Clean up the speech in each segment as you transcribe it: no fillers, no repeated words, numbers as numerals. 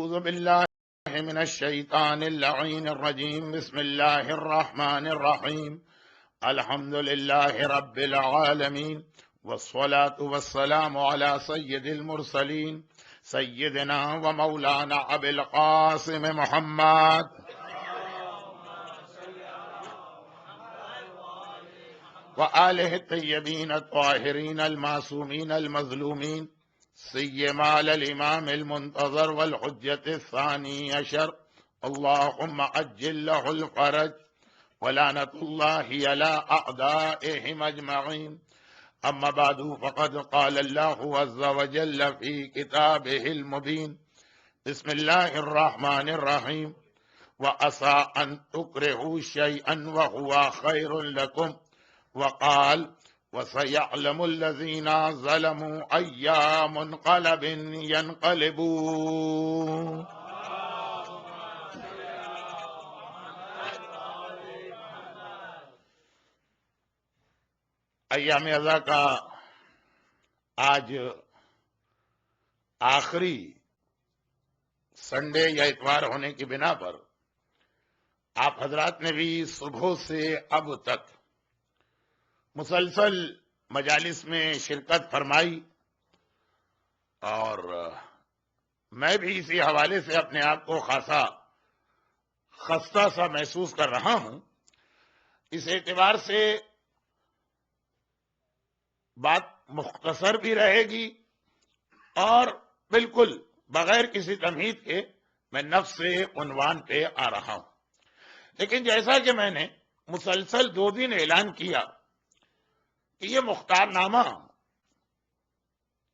أعوذ بالله من الشيطان اللعين الرجيم. بسم الله الرحمن الرحيم. الحمد لله رب العالمين، والصلاة والسلام على سيد المرسلين سيدنا ومولانا أبي القاسم محمد وآله الطيبين الطاهرين المعصومين المظلومين، سيما الإمام المنتظر والحجة الثاني عشر، اللهم عجل له الفرج ولعنة الله على أعدائهم أجمعين. أما بعد، فقد قال الله عز وجل في كتابه المبين: بسم الله الرحمن الرحيم. وعسى أن تكرهوا شيئا وهو خير لكم، وقال: وسيعلم الذين ظلموا أي منقلب ينقلبون. ایام ازا کا آج آخری سنڈے یا اتوار ہونے کی بنا پر آپ حضرات نے بھی صبح سے اب تک مسلسل مجالس میں شرکت فرمائی، اور میں بھی اسی حوالے سے اپنے آپ کو خاصا خستہ سا محسوس کر رہا ہوں۔ اس اعتبار سے بات مختصر بھی رہے گی اور بالکل بغیر کسی تمہید کے میں نفس سے عنوان پہ آ رہا ہوں۔ لیکن جیسا کہ میں نے مسلسل 2 دن اعلان کیا کہ یہ مختار نامہ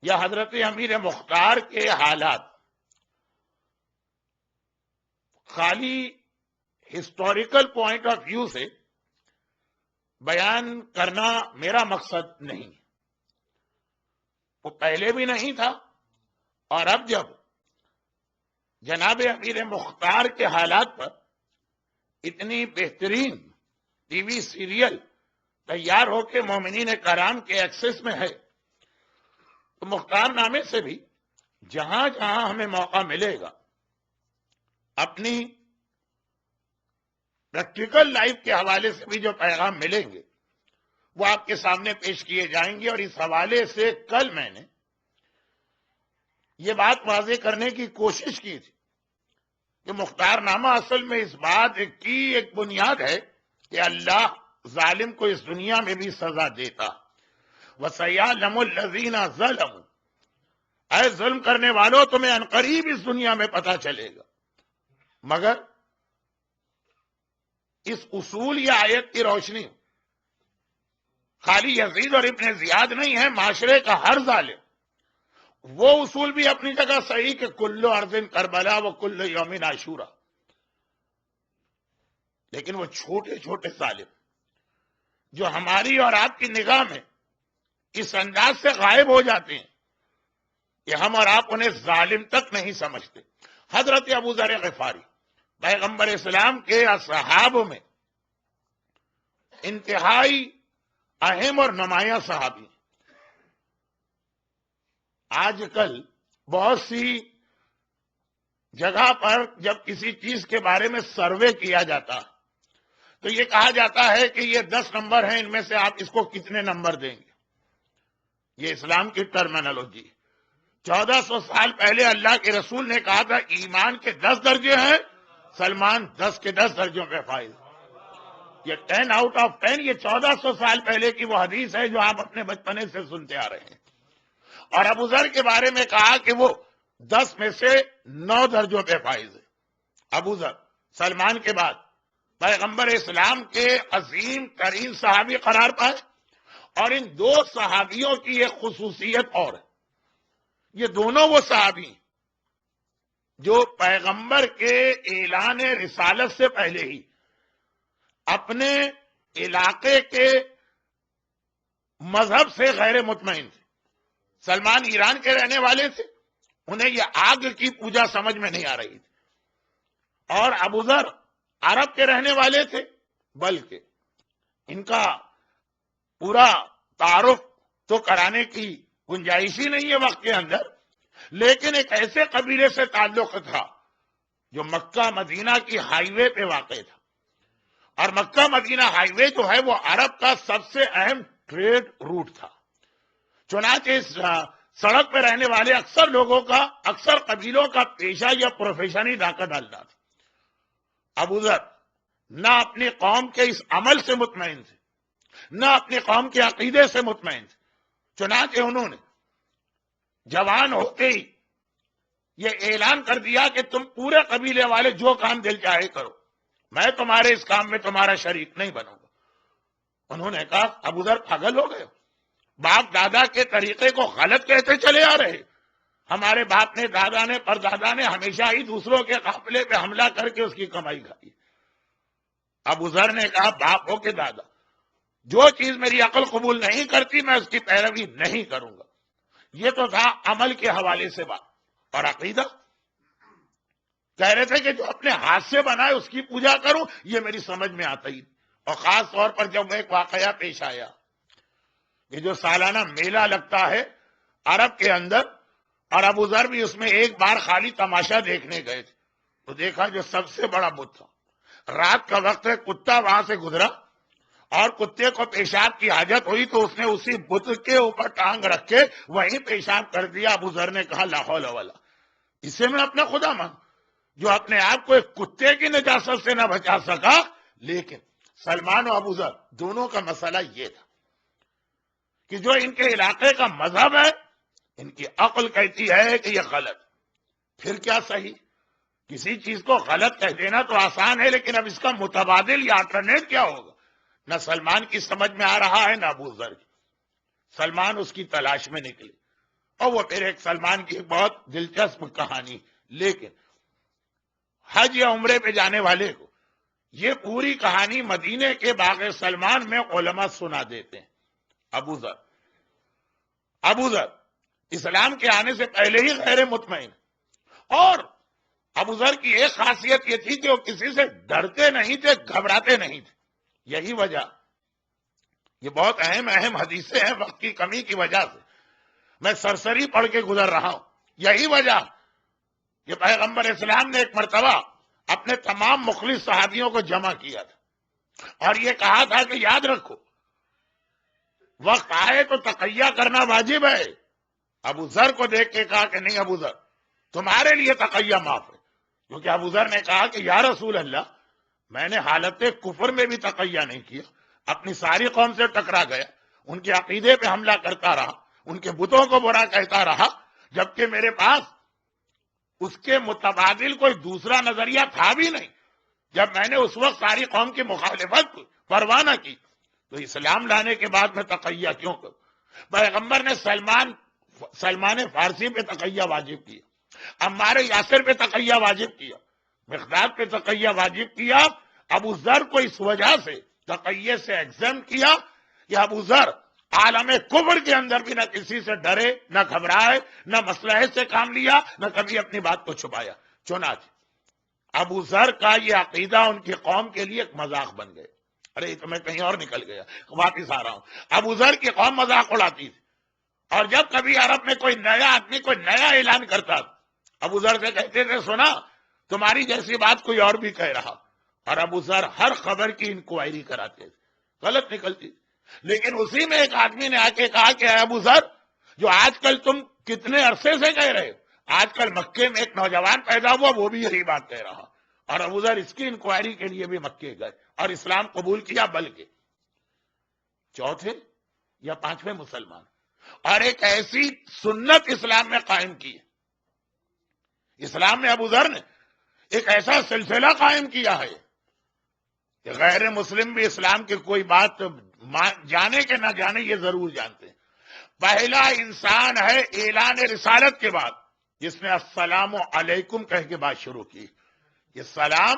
یا حضرت امیر مختار کے حالات خالی ہسٹوریکل پوائنٹ آف ویو سے بیان کرنا میرا مقصد نہیں، وہ پہلے بھی نہیں تھا، اور اب جب جناب امیر مختار کے حالات پر اتنی بہترین ٹی وی سیریل تیار ہو کے مومنین کرام کے ایکسس میں ہے، تو مختار نامے سے بھی جہاں جہاں ہمیں موقع ملے گا اپنی پریکٹیکل لائف کے حوالے سے بھی جو پیغام ملیں گے وہ آپ کے سامنے پیش کیے جائیں گے۔ اور اس حوالے سے کل میں نے یہ بات واضح کرنے کی کوشش کی تھی کہ مختار نامہ اصل میں اس بات کی ایک بنیاد ہے کہ اللہ ظالم کو اس دنیا میں بھی سزا دیتا۔ وَسَيَعْلَمُ الَّذِينَ ظَلَمُوا، اے ظلم کرنے والوں تمہیں عنقریب اس دنیا میں پتہ چلے گا۔ مگر اس اصول یا آیت کی روشنی خالی یزید اور ابن زیاد نہیں ہے، معاشرے کا ہر ظالم وہ اصول بھی اپنی جگہ صحیح کہ کلو ارضن کربلا و کلو یومن عاشورہ، لیکن وہ چھوٹے چھوٹے ظالم جو ہماری اور آپ کی نگاہ میں اس انداز سے غائب ہو جاتے ہیں کہ ہم اور آپ انہیں ظالم تک نہیں سمجھتے۔ حضرت ابو ذر غفاری پیغمبر اسلام کے اصحاب میں انتہائی اہم اور نمایاں صحابی، آج کل بہت سی جگہ پر جب کسی چیز کے بارے میں سروے کیا جاتا تو یہ کہا جاتا ہے کہ یہ 10 نمبر ہیں، ان میں سے آپ اس کو کتنے نمبر دیں گے؟ یہ اسلام کی ٹرمینالوجی۔ 1400 سال پہلے اللہ کے رسول نے کہا تھا ایمان کے 10 درجے ہیں، سلمان 10 کے 10 درجوں پہ فائز۔ یہ 10 آؤٹ آف 10 یہ 1400 سال پہلے کی وہ حدیث ہے جو آپ اپنے بچپنے سے سنتے آ رہے ہیں۔ اور ابو ذر کے بارے میں کہا کہ وہ 10 میں سے 9 درجوں پہ فائز ہے۔ ابو ذر سلمان کے بعد پیغمبر اسلام کے عظیم ترین صحابی قرار پائے، اور ان 2 صحابیوں کی ایک خصوصیت اور ہے، یہ دونوں وہ صحابی جو پیغمبر کے اعلان رسالت سے پہلے ہی اپنے علاقے کے مذہب سے غیر مطمئن تھے۔ سلمان ایران کے رہنے والے تھے، انہیں یہ آگ کی پوجا سمجھ میں نہیں آ رہی تھی، اور ابو ذر عرب کے رہنے والے تھے، بلکہ ان کا پورا تعارف تو کرانے کی گنجائش ہی نہیں ہے وقت کے اندر، لیکن ایک ایسے قبیلے سے تعلق تھا جو مکہ مدینہ کی ہائی وے پہ واقع تھا، اور مکہ مدینہ ہائی وے جو ہے وہ عرب کا سب سے اہم ٹریڈ روٹ تھا۔ چنانچہ اس سڑک پہ رہنے والے اکثر لوگوں کا، اکثر قبیلوں کا پیشہ یا پروفیشن ہی ڈاکہ ڈالنا تھا۔ ابو ذر نہ اپنی قوم کے اس عمل سے مطمئن تھے، نہ اپنی قوم کے عقیدے سے مطمئن تھے، چنانچہ انہوں نے جوان ہوتے ہی یہ اعلان کر دیا کہ تم پورے قبیلے والے جو کام دل چاہے کرو، میں تمہارے اس کام میں تمہارا شریک نہیں بنوں گا۔ انہوں نے کہا ابو ذر پاگل ہو گئے ہو، باپ دادا کے طریقے کو غلط کہتے چلے آ رہے، ہمارے باپ نے، دادا نے، پردادا نے ہمیشہ ہی دوسروں کے قافلے پہ حملہ کر کے اس کی کمائی کھائی۔ ابو ذر نے کہا باپ ہو کے دادا، جو چیز میری عقل قبول نہیں کرتی میں اس کی پیروی نہیں کروں گا۔ یہ تو تھا عمل کے حوالے سے بات۔ اور عقیدہ کہہ رہے تھے کہ جو اپنے ہاتھ سے بنائے اس کی پوجا کروں، یہ میری سمجھ میں آتا ہی۔ اور خاص طور پر جب ایک واقعہ پیش آیا کہ جو سالانہ میلہ لگتا ہے عرب کے اندر، اور ابو ذر بھی اس میں ایک بار خالی تماشا دیکھنے گئے تھے، تو دیکھا جو سب سے بڑا بت تھا، رات کا وقت ہے، کتا وہاں سے گزرا اور کتے کو پیشاب کی حاجت ہوئی تو اس نے اسی بت کے اوپر ٹانگ رکھ کے وہیں پیشاب کر دیا۔ ابو ذر نے کہا لا حول ولا، اسے میں اپنا خدا مان جو اپنے آپ کو ایک کتے کی نجاست سے نہ بچا سکا۔ لیکن سلمان و ابو ذر دونوں کا مسئلہ یہ تھا کہ جو ان کے علاقے کا مذہب ہے، ان کی عقل کہتی ہے کہ یہ غلط، پھر کیا صحیح؟ کسی چیز کو غلط کہہ دینا تو آسان ہے، لیکن اب اس کا متبادل یا آلٹرنیٹ کیا ہوگا؟ نہ سلمان کی سمجھ میں آ رہا ہے، نہ ابو ذر کی۔ سلمان اس کی تلاش میں نکلے، اور وہ پھر ایک سلمان کی بہت دلچسپ کہانی۔ لیکن حج یا عمرے پہ جانے والے کو یہ پوری کہانی مدینے کے باغ سلمان میں علماء سنا دیتے ہیں۔ ابو ذر اسلام کے آنے سے پہلے ہی غیر مطمئن، اور ابو ذر کی ایک خاصیت یہ تھی کہ وہ کسی سے ڈرتے نہیں تھے، گھبراتے نہیں تھے۔ یہی وجہ، یہ بہت اہم حدیثیں ہیں، وقت کی کمی کی وجہ سے میں سرسری پڑھ کے گزر رہا ہوں۔ یہی وجہ کہ پیغمبر اسلام نے ایک مرتبہ اپنے تمام مخلص صحابیوں کو جمع کیا تھا اور یہ کہا تھا کہ یاد رکھو وقت آئے تو تقیہ کرنا واجب ہے۔ ابو ذر کو دیکھ کے کہا کہ نہیں ابو ذر، تمہارے لیے تقیہ معاف ہے، کیونکہ ابو ذر نے کہا کہ یا رسول اللہ، میں نے حالت کفر میں بھی تقیہ نہیں کیا، اپنی ساری قوم سے ٹکرا گیا، ان کے عقیدے پہ حملہ کرتا رہا، ان کے بتوں کو برا کہتا رہا، جبکہ میرے پاس اس کے متبادل کوئی دوسرا نظریہ تھا بھی نہیں۔ جب میں نے اس وقت ساری قوم کی مخالفت پرواہ نہ کی تو اسلام لانے کے بعد میں تقیہ کیوں کروں؟ پیغمبر نے سلمان فارسی پہ تقیہ واجب کیا، عمار یاسر پہ تقیہ واجب کیا، مقداد پہ تقیہ واجب کیا۔ ابو ذر کو اس وجہ سے تقیہ سے ایگزم کیا کہ ابو ذر عالم کفر کے اندر بھی نہ کسی سے ڈرے، نہ گھبرائے، نہ مصلحت سے کام لیا، نہ کبھی اپنی بات کو چھپایا۔ چنانچہ ابو ذر کا یہ عقیدہ ان کی قوم کے لیے ایک مذاق بن گئے۔ ارے تو میں کہیں اور نکل گیا، واپس آ رہا ہوں۔ ابو ذر کی قوم مذاق اڑاتی تھی، اور جب کبھی عرب میں کوئی نیا آدمی کوئی نیا اعلان کرتا ابو ذر سے کہتے تھے سنا تمہاری جیسی بات کوئی اور بھی کہہ رہا، اور ابو ذر ہر خبر کی انکوائری کراتے تھے، غلط نکلتی۔ لیکن اسی میں ایک آدمی نے آ کے کہا کہ اے ابو ذر، جو آج کل تم کتنے عرصے سے کہہ رہے ہو، آج کل مکے میں ایک نوجوان پیدا ہوا وہ بھی یہی بات کہہ رہا، اور ابو ذر اس کی انکوائری کے لیے بھی مکے گئے اور اسلام قبول کیا، بلکہ چوتھے یا پانچویں مسلمان، اور ایک ایسی سنت اسلام میں قائم کی ہے۔ اسلام میں ابو ذر نے ایک ایسا سلسلہ قائم کیا ہے کہ غیر مسلم بھی اسلام کی کوئی بات جانے کے نہ جانے یہ ضرور جانتے ہیں۔ پہلا انسان ہے اعلان رسالت کے بعد جس نے السلام علیکم کہہ کے بات شروع کی۔ یہ سلام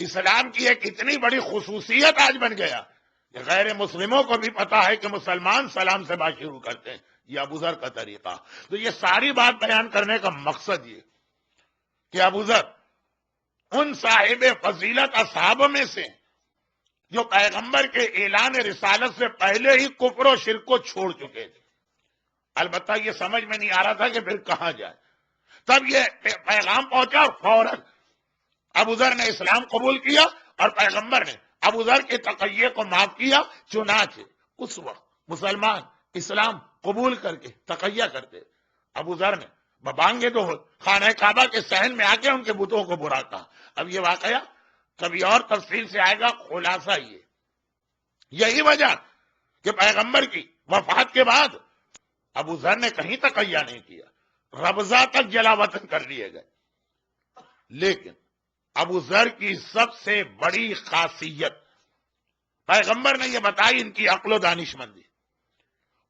اسلام کی ایک اتنی بڑی خصوصیت آج بن گیا کہ غیر مسلموں کو بھی پتا ہے کہ مسلمان سلام سے بات شروع کرتے ہیں، یہ ابو ذر کا طریقہ۔ تو یہ ساری بات بیان کرنے کا مقصد یہ کہ ابو ذر ان صاحب فضیلت اصحاب میں سے جو پیغمبر کے اعلان رسالت سے پہلے ہی کفر و شرک کو چھوڑ چکے تھے۔ البتہ یہ سمجھ میں نہیں آ رہا تھا کہ پھر کہاں جائے، تب یہ پیغام پہنچا، فوراً ابو ذر نے اسلام قبول کیا اور پیغمبر نے ابو ذر کے تقیے کو معاف کیا. چنانچہ اس وقت مسلمان اسلام قبول کر کے تقیہ کرتے. ابو ذر نے ببانگے تو خانہ کعبہ کے صحن میں آ کے ان کے بتوں کو برا کہا. اب یہ واقعہ کبھی اور تفصیل سے آئے گا. خلاصہ یہی وجہ کہ پیغمبر کی وفات کے بعد ابو ذر نے کہیں تقیہ نہیں کیا, ربضہ تک جلا وطن کر لیے گئے. لیکن ابو ذر کی سب سے بڑی خاصیت پیغمبر نے یہ بتائی, ان کی عقل و دانشمندی.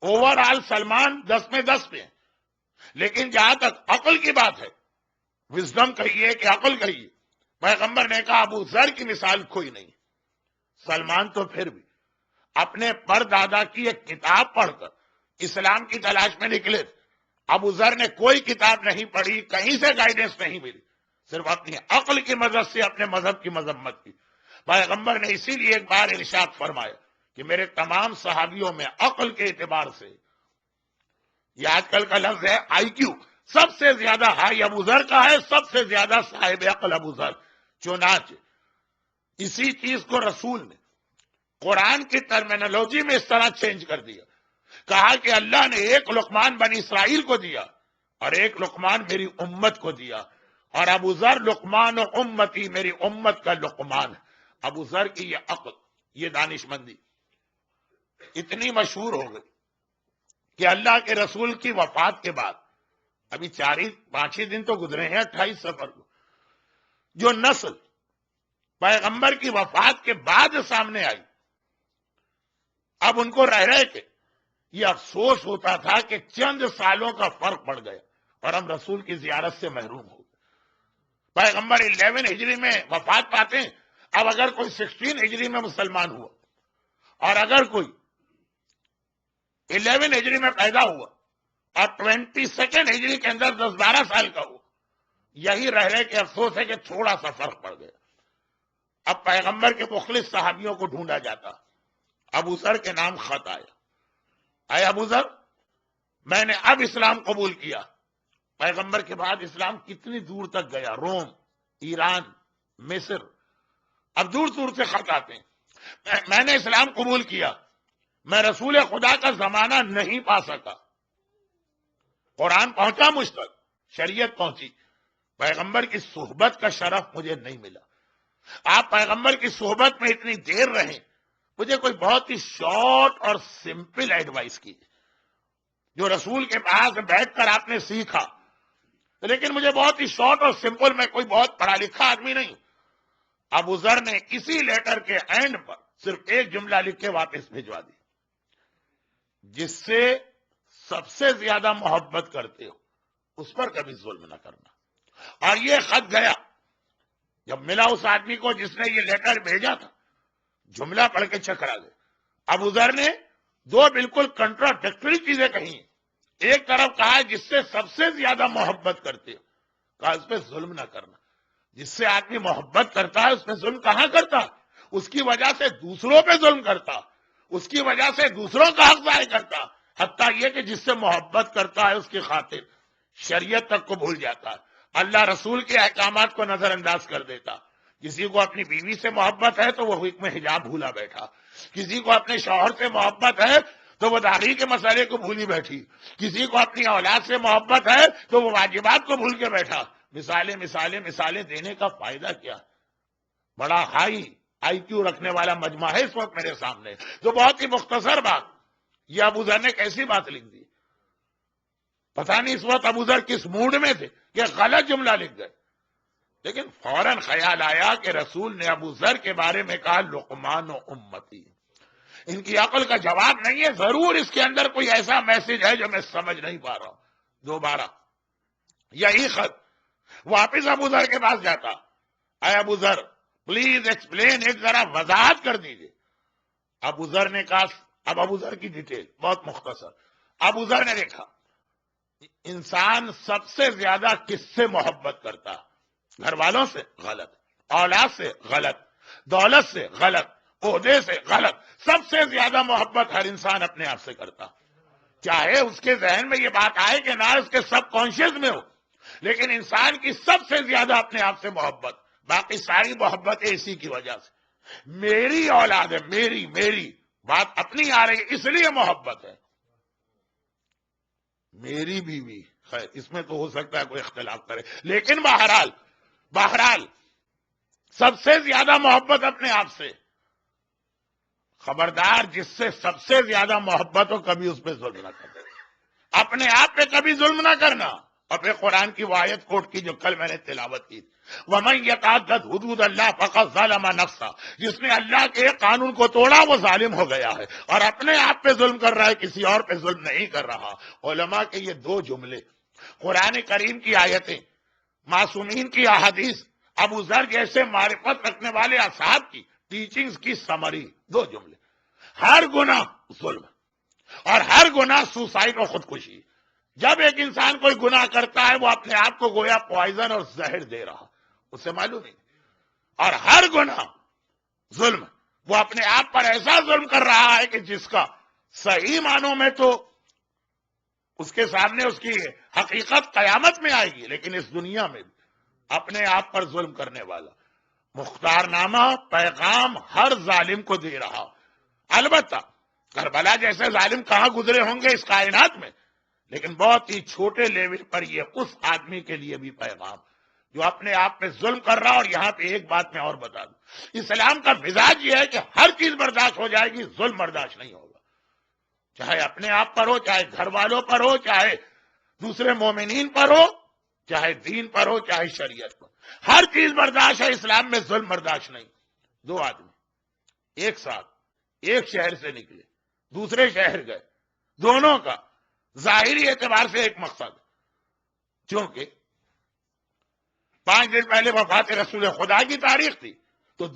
اوور آل سلمان 10 میں 10 پہ ہیں, لیکن جہاں تک عقل کی بات ہے, وزڈم کہیے کہ عقل کہیے, پیغمبر نے کہا ابو ذر کی مثال کوئی نہیں. سلمان تو پھر بھی اپنے پردادا کی ایک کتاب پڑھ کر اسلام کی تلاش میں نکلے. ابو ذر نے کوئی کتاب نہیں پڑھی, کہیں سے گائیڈنس نہیں ملی, صرف اپنی عقل کی مدد سے اپنے مذہب کی مذمت کی. پیغمبر نے اسی لیے ایک بار ارشاد فرمایا کہ میرے تمام صحابیوں میں عقل کے اعتبار سے, یہ آج کل کا لفظ ہے آئی کیو, سب سے زیادہ ہائی ابو ذر کا ہے, سب سے زیادہ صاحب عقل ابو ذر. چنانچہ اسی چیز کو رسول نے قرآن کی ٹرمینالوجی میں اس طرح چینج کر دیا, کہا کہ اللہ نے ایک لقمان بنی اسرائیل کو دیا اور ایک لقمان میری امت کو دیا, اور ابو ذر لقمان و امتی, میری امت کا لقمان ہے. ابو ذر کی یہ عقل, یہ دانشمندی اتنی مشہور ہو گئی کہ اللہ کے رسول کی وفات کے بعد, ابھی 4-5 دن تو گزرے ہیں 28 سفر کو, جو نسل پیغمبر کی وفات کے بعد سامنے آئی, اب ان کو رہ کے یہ افسوس ہوتا تھا کہ چند سالوں کا فرق پڑ گیا اور ہم رسول کی زیارت سے محروم ہو گئے. پیغمبر 11 ہجری میں وفات پاتے ہیں, اب اگر کوئی 16 ہجری میں مسلمان ہوا اور اگر کوئی 11 ہجری میں پیدا ہوا اور 22 ہجری کے اندر 10-12 سال کا ہوا, یہی رہ کے افسوس ہے کہ تھوڑا سا فرق پڑ گیا. اب پیغمبر کے مخلص صحابیوں کو ڈھونڈا جاتا. ابو ذر کے نام خط آیا, اے ابو ذر میں نے اب اسلام قبول کیا. پیغمبر کے بعد اسلام کتنی دور تک گیا, روم, ایران, مصر, اب دور دور سے خط آتے ہیں. میں نے اسلام قبول کیا, میں رسول خدا کا زمانہ نہیں پا سکا, قرآن پہنچا مجھ تک, شریعت پہنچی, پیغمبر کی صحبت کا شرف مجھے نہیں ملا. آپ پیغمبر کی صحبت میں اتنی دیر رہیں, مجھے کوئی بہت ہی شارٹ اور سمپل ایڈوائس کی جو رسول کے پاس بیٹھ کر آپ نے سیکھا, لیکن مجھے بہت ہی شارٹ اور سمپل, میں کوئی بہت پڑھا لکھا آدمی نہیں. ابو ذر نے اسی لیٹر کے اینڈ پر صرف ایک جملہ لکھ کے واپس بھجوا دی, جس سے سب سے زیادہ محبت کرتے ہو اس پر کبھی ظلم نہ کرنا. اور یہ خط گیا, جب ملا اس آدمی کو جس نے یہ لیٹر بھیجا تھا, جملہ پڑھ کے چکرا گئے. ابو ذر نے 2 بالکل کنٹراڈکٹری چیزیں کہیں. ایک طرف کہا جس سے سب سے زیادہ محبت کرتے ہو, کہا اس پہ ظلم نہ کرنا. جس سے آدمی محبت کرتا ہے اس پہ ظلم کہاں کرتا, اس کی وجہ سے دوسروں پہ ظلم کرتا, اس کی وجہ سے دوسروں کا حق ضائع کرتا, حتیٰ یہ کہ جس سے محبت کرتا ہے اس کی خاطر شریعت تک کو بھول جاتا, اللہ رسول کے احکامات کو نظر انداز کر دیتا. کسی کو اپنی بیوی سے محبت ہے تو وہ حکم حجاب بھولا بیٹھا, کسی کو اپنے شوہر سے محبت ہے تو وہ داڑھی کے مسئلے کو بھولی بیٹھی, کسی کو اپنی اولاد سے محبت ہے تو وہ واجبات کو بھول کے بیٹھا. مثالیں مثالیں مثالیں دینے کا فائدہ کیا؟ بڑا ہائی آئی کیو رکھنے والا مجمع ہے اس وقت میرے سامنے. تو بہت ہی مختصر بات, یہ ابو ذر نے کیسی بات لکھ دی, پتہ نہیں اس وقت ابو ذر کس موڈ میں تھے کہ غلط جملہ لکھ گئے. لیکن فوراً خیال آیا کہ رسول نے ابو ذر کے بارے میں کہا لقمان و امتی, ان کی عقل کا جواب نہیں ہے, ضرور اس کے اندر کوئی ایسا میسج ہے جو میں سمجھ نہیں پا رہا ہوں. دوبارہ یہی خط واپس ابو ذر کے پاس جاتا, اے ابو ذر پلیز ایکسپلین, ایک ذرا وضاحت کر دیجئے. ابو ذر نے کہا, اب ابو ذر کی ڈیٹیل بہت مختصر. ابو ذر نے دیکھا انسان سب سے زیادہ کس سے محبت کرتا, گھر والوں سے غلط, اولاد سے غلط, دولت سے غلط, عہدے سے غلط. سب سے زیادہ محبت ہر انسان اپنے آپ سے کرتا, چاہے اس کے ذہن میں یہ بات آئے کہ نہ اس کے سب کانشیس میں ہو, لیکن انسان کی سب سے زیادہ اپنے آپ سے محبت باقی ساری محبتیں اسی کی وجہ سے. میری اولاد ہے، میری بات اپنی آ رہی ہے اس لیے محبت ہے. میری بیوی، خیر اس میں تو ہو سکتا ہے کوئی اختلاف کرے، لیکن بہرحال سب سے زیادہ محبت اپنے آپ سے. خبردار، جس سے سب سے زیادہ محبت ہو کبھی اس پہ ظلم نہ کرنا، اپنے آپ پہ کبھی ظلم نہ کرنا. اور پھر قرآن کی وہ آیت کوٹ کی جو کل میں نے تلاوت کی، وَمَن يَتَعَدَّدْ حُدُودَ اللَّهِ فَقَدْ ظَلَمَ نَفْسَهُ، جس نے اللہ کے ایک قانون کو توڑا وہ ظالم ہو گیا ہے، اور اپنے آپ پہ ظلم کر رہا ہے، کسی اور پہ ظلم نہیں کر رہا. علماء کے یہ دو جملے، قرآن کریم کی آیتیں، معصومین کی احادیث، ابو ذر جیسے معرفت رکھنے والے اصحاب کی ٹیچنگز کی سمری، دو جملے. ہر گناہ ظلم اور ہر گناہ سوسائڈ اور خودکشی. جب ایک انسان کوئی گناہ کرتا ہے وہ اپنے آپ کو گویا پوائزن اور زہر دے رہا، اسے معلوم نہیں. اور ہر گناہ ظلم، وہ اپنے آپ پر ایسا ظلم کر رہا ہے کہ جس کا صحیح معنوں میں تو اس کے سامنے اس کی حقیقت قیامت میں آئے گی، لیکن اس دنیا میں بھی اپنے آپ پر ظلم کرنے والا. مختار نامہ پیغام ہر ظالم کو دے رہا. البتہ کربلا جیسے ظالم کہاں گزرے ہوں گے اس کائنات میں، لیکن بہت ہی چھوٹے لیول پر یہ اس آدمی کے لیے بھی پیغام جو اپنے آپ پہ ظلم کر رہا. اور یہاں پہ ایک بات میں اور بتا دوں، اسلام کا مزاج یہ ہے کہ ہر چیز برداشت ہو جائے گی، ظلم برداشت نہیں ہوگا. چاہے اپنے آپ پر ہو، چاہے گھر والوں پر ہو، چاہے دوسرے مومنین پر ہو، چاہے دین پر ہو، چاہے شریعت پر، ہر چیز برداشت ہے. اسلام میں ظلم برداشت نہیں. دو آدمی ایک ساتھ ایک شہر سے نکلے، دوسرے شہر گئے، دونوں کا ظاہری اعتبار سے ایک مقصد، چونکہ 5 دن پہلے وفات رسول خدا کی تاریخ تھی، تو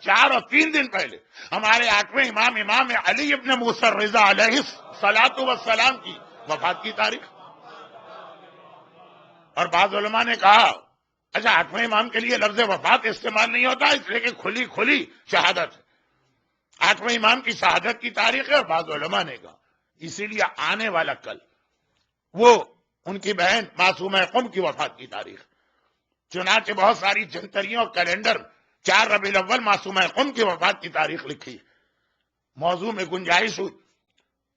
4 اور 3 دن پہلے ہمارے 8ویں امام علی ابن موسیٰ رضا علیہ الصلاۃ والسلام کی وفات کی تاریخ. اور بعض علماء نے کہا اچھا 8ویں امام کے لیے لفظ وفات استعمال نہیں ہوتا اس لیے کہ کھلی شہادت ہے. 8ویں امام کی شہادت کی تاریخ ہے. اور بعض علماء نے کہا اسی لیے آنے والا کل وہ ان کی بہن معصومہ قم کی وفات کی تاریخ. چنانچہ بہت ساری جنتریوں اور کیلنڈر 4 ربیع الاول معصومہ قم کی وفات کی تاریخ لکھی. موضوع میں گنجائش ہوئی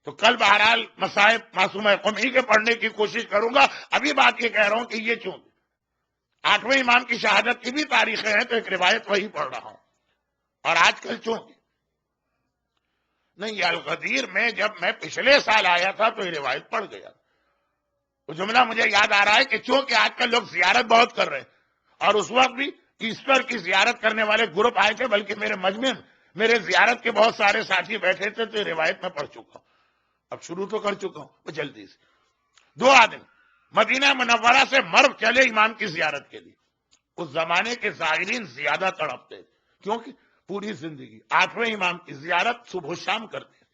تو کل بہرحال مصائب معصومہ قم ہی کے پڑھنے کی کوشش کروں گا. ابھی بات یہ کہہ رہا ہوں کہ یہ چون 8ویں امام کی شہادت کی بھی تاریخیں ہیں تو ایک روایت وہی پڑھ رہا ہوں. اور آج کل چونکہ نہیں، الغدیر میں جب میں پچھلے سال آیا تھا تو یہ روایت پڑھ گیا. وہ جملہ مجھے یاد آ رہا ہے کہ چونکہ آج کل لوگ زیارت بہت کر رہے ہیں، اور اس وقت بھی ایسٹر کی زیارت کرنے والے گروپ آئے تھے، بلکہ میرے مجمع میں میرے زیارت کے بہت سارے ساتھی بیٹھے تھے، تو یہ روایت میں پڑھ چکا ہوں. اب شروع تو کر چکا ہوں جلدی سے. 2 آدمی مدینہ منورہ سے مرو چلے امام کی زیارت کے لیے. اس زمانے کے زائرین زیادہ تڑپتے تھے کیونکہ پوری زندگی 8ویں امام کی زیارت صبح و شام کرتے ہیں.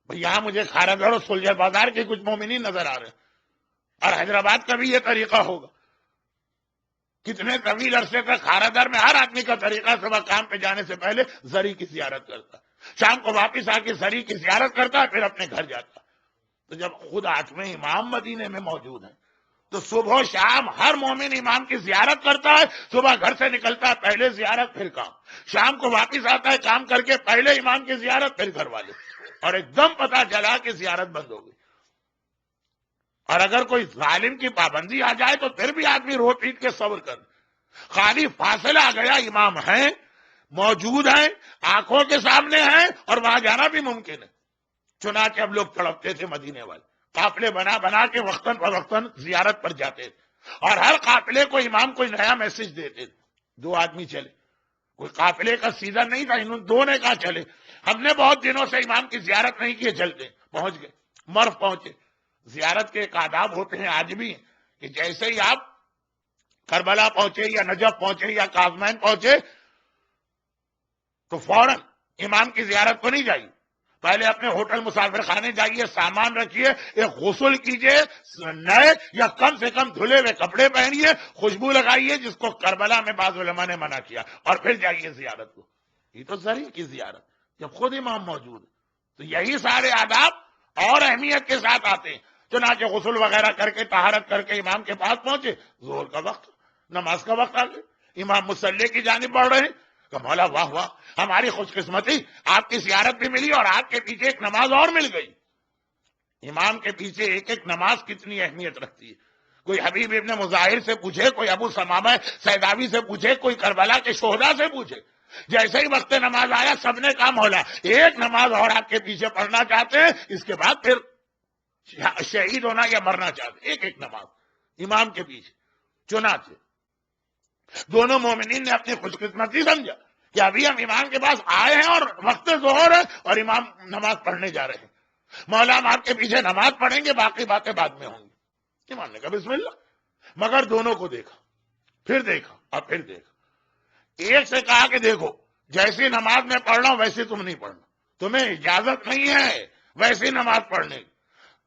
بھئی یہاں مجھے کھارا اور سلجھر بازار کے کچھ مومنین نظر آ رہے ہیں، اور حیدرآباد کا بھی یہ طریقہ ہوگا. کتنے طویل عرصے تک کھارا میں ہر آدمی کا طریقہ صبح کام پہ جانے سے پہلے زری کی زیارت کرتا، شام کو واپس آ کے زری کی زیارت کرتا، پھر اپنے گھر جاتا. تو جب خود 8ویں امام مدینے میں موجود ہیں تو صبح و شام ہر مومن امام کی زیارت کرتا ہے. صبح گھر سے نکلتا ہے پہلے زیارت پھر کام، شام کو واپس آتا ہے کام کر کے پہلے امام کی زیارت پھر گھر والے. اور ایک دم پتہ چلا کہ زیارت بند ہو گئی. اور اگر کوئی ظالم کی پابندی آ جائے تو پھر بھی آدمی رو پیٹ کے صبر کر. خالی فاصلہ آ گیا، امام ہیں، موجود ہیں، آنکھوں کے سامنے ہیں، اور وہاں جانا بھی ممکن ہے. چنانچہ اب لوگ تڑپتے تھے مدینے والے، قافلے بنا کے وقتاً فوقتاً زیارت پر جاتے تھے، اور ہر قافلے کو امام کوئی نیا میسج دیتے تھے. 2 آدمی چلے، کوئی قافلے کا سیزن نہیں تھا، انہوں 2 نے کہا چلے، ہم نے بہت دنوں سے امام کی زیارت نہیں کی، چلتے. پہنچ گئے، مرو پہنچے. زیارت کے ایک آداب ہوتے ہیں آج بھی کہ جیسے ہی آپ کربلا پہنچے یا نجف پہنچے یا کاظمین پہنچے تو فوراً امام کی زیارت کو نہیں جائیے، پہلے اپنے ہوٹل مسافر خانے جائیے، سامان رکھیے، ایک غسل کیجئے، نئے یا کم سے کم دھلے ہوئے کپڑے پہنیے، خوشبو لگائیے جس کو کربلا میں بعض علماء نے منع کیا، اور پھر جائیے زیارت کو. یہ تو زری کی زیارت جب خود امام موجود ہے. تو یہی سارے آداب اور اہمیت کے ساتھ آتے ہیں. چنانچہ غسل وغیرہ کر کے طہارت کر کے امام کے پاس پہنچے. ظہر کا وقت، نماز کا وقت آ گیا. امام مصلی کی جانب بڑھ رہے ہیں کہ مولا واہ واہ ہماری خوش قسمتی، آپ کی زیارت بھی ملی اور آپ کے پیچھے ایک نماز اور مل گئی۔ امام کے پیچھے ایک ایک نماز کتنی اہمیت رکھتی ہے۔ کوئی حبیب ابن مظاہر سے پوچھے، کوئی ابو ثمامہ سیداوی سے پوچھے، کوئی کربلا کے شہداء سے پوچھے، جیسے ہی وقت نماز آیا سب نے کہا مولا ایک نماز اور آپ کے پیچھے پڑھنا چاہتے ہیں، اس کے بعد پھر شہید ہونا یا مرنا چاہتے ہیں۔ ایک ایک نماز امام کے پیچھے۔ چنانچہ دونوں مومنین نے اپنی خوش قسمتی سمجھا کہ ابھی ہم امام کے پاس آئے ہیں اور وقت ظہر ہے اور امام نماز پڑھنے جا رہے ہیں، مولا ہم آپ کے پیچھے نماز پڑھیں گے، باقی باتیں بعد میں ہوں گی۔ امام نے کہا بسم اللہ۔ مگر دونوں کو دیکھا، پھر دیکھا اور پھر دیکھا۔ ایک سے کہا کہ دیکھو جیسی نماز میں پڑھ رہا ہوں ویسی تم نہیں پڑھنا، تمہیں اجازت نہیں ہے ویسی نماز پڑھنے کی۔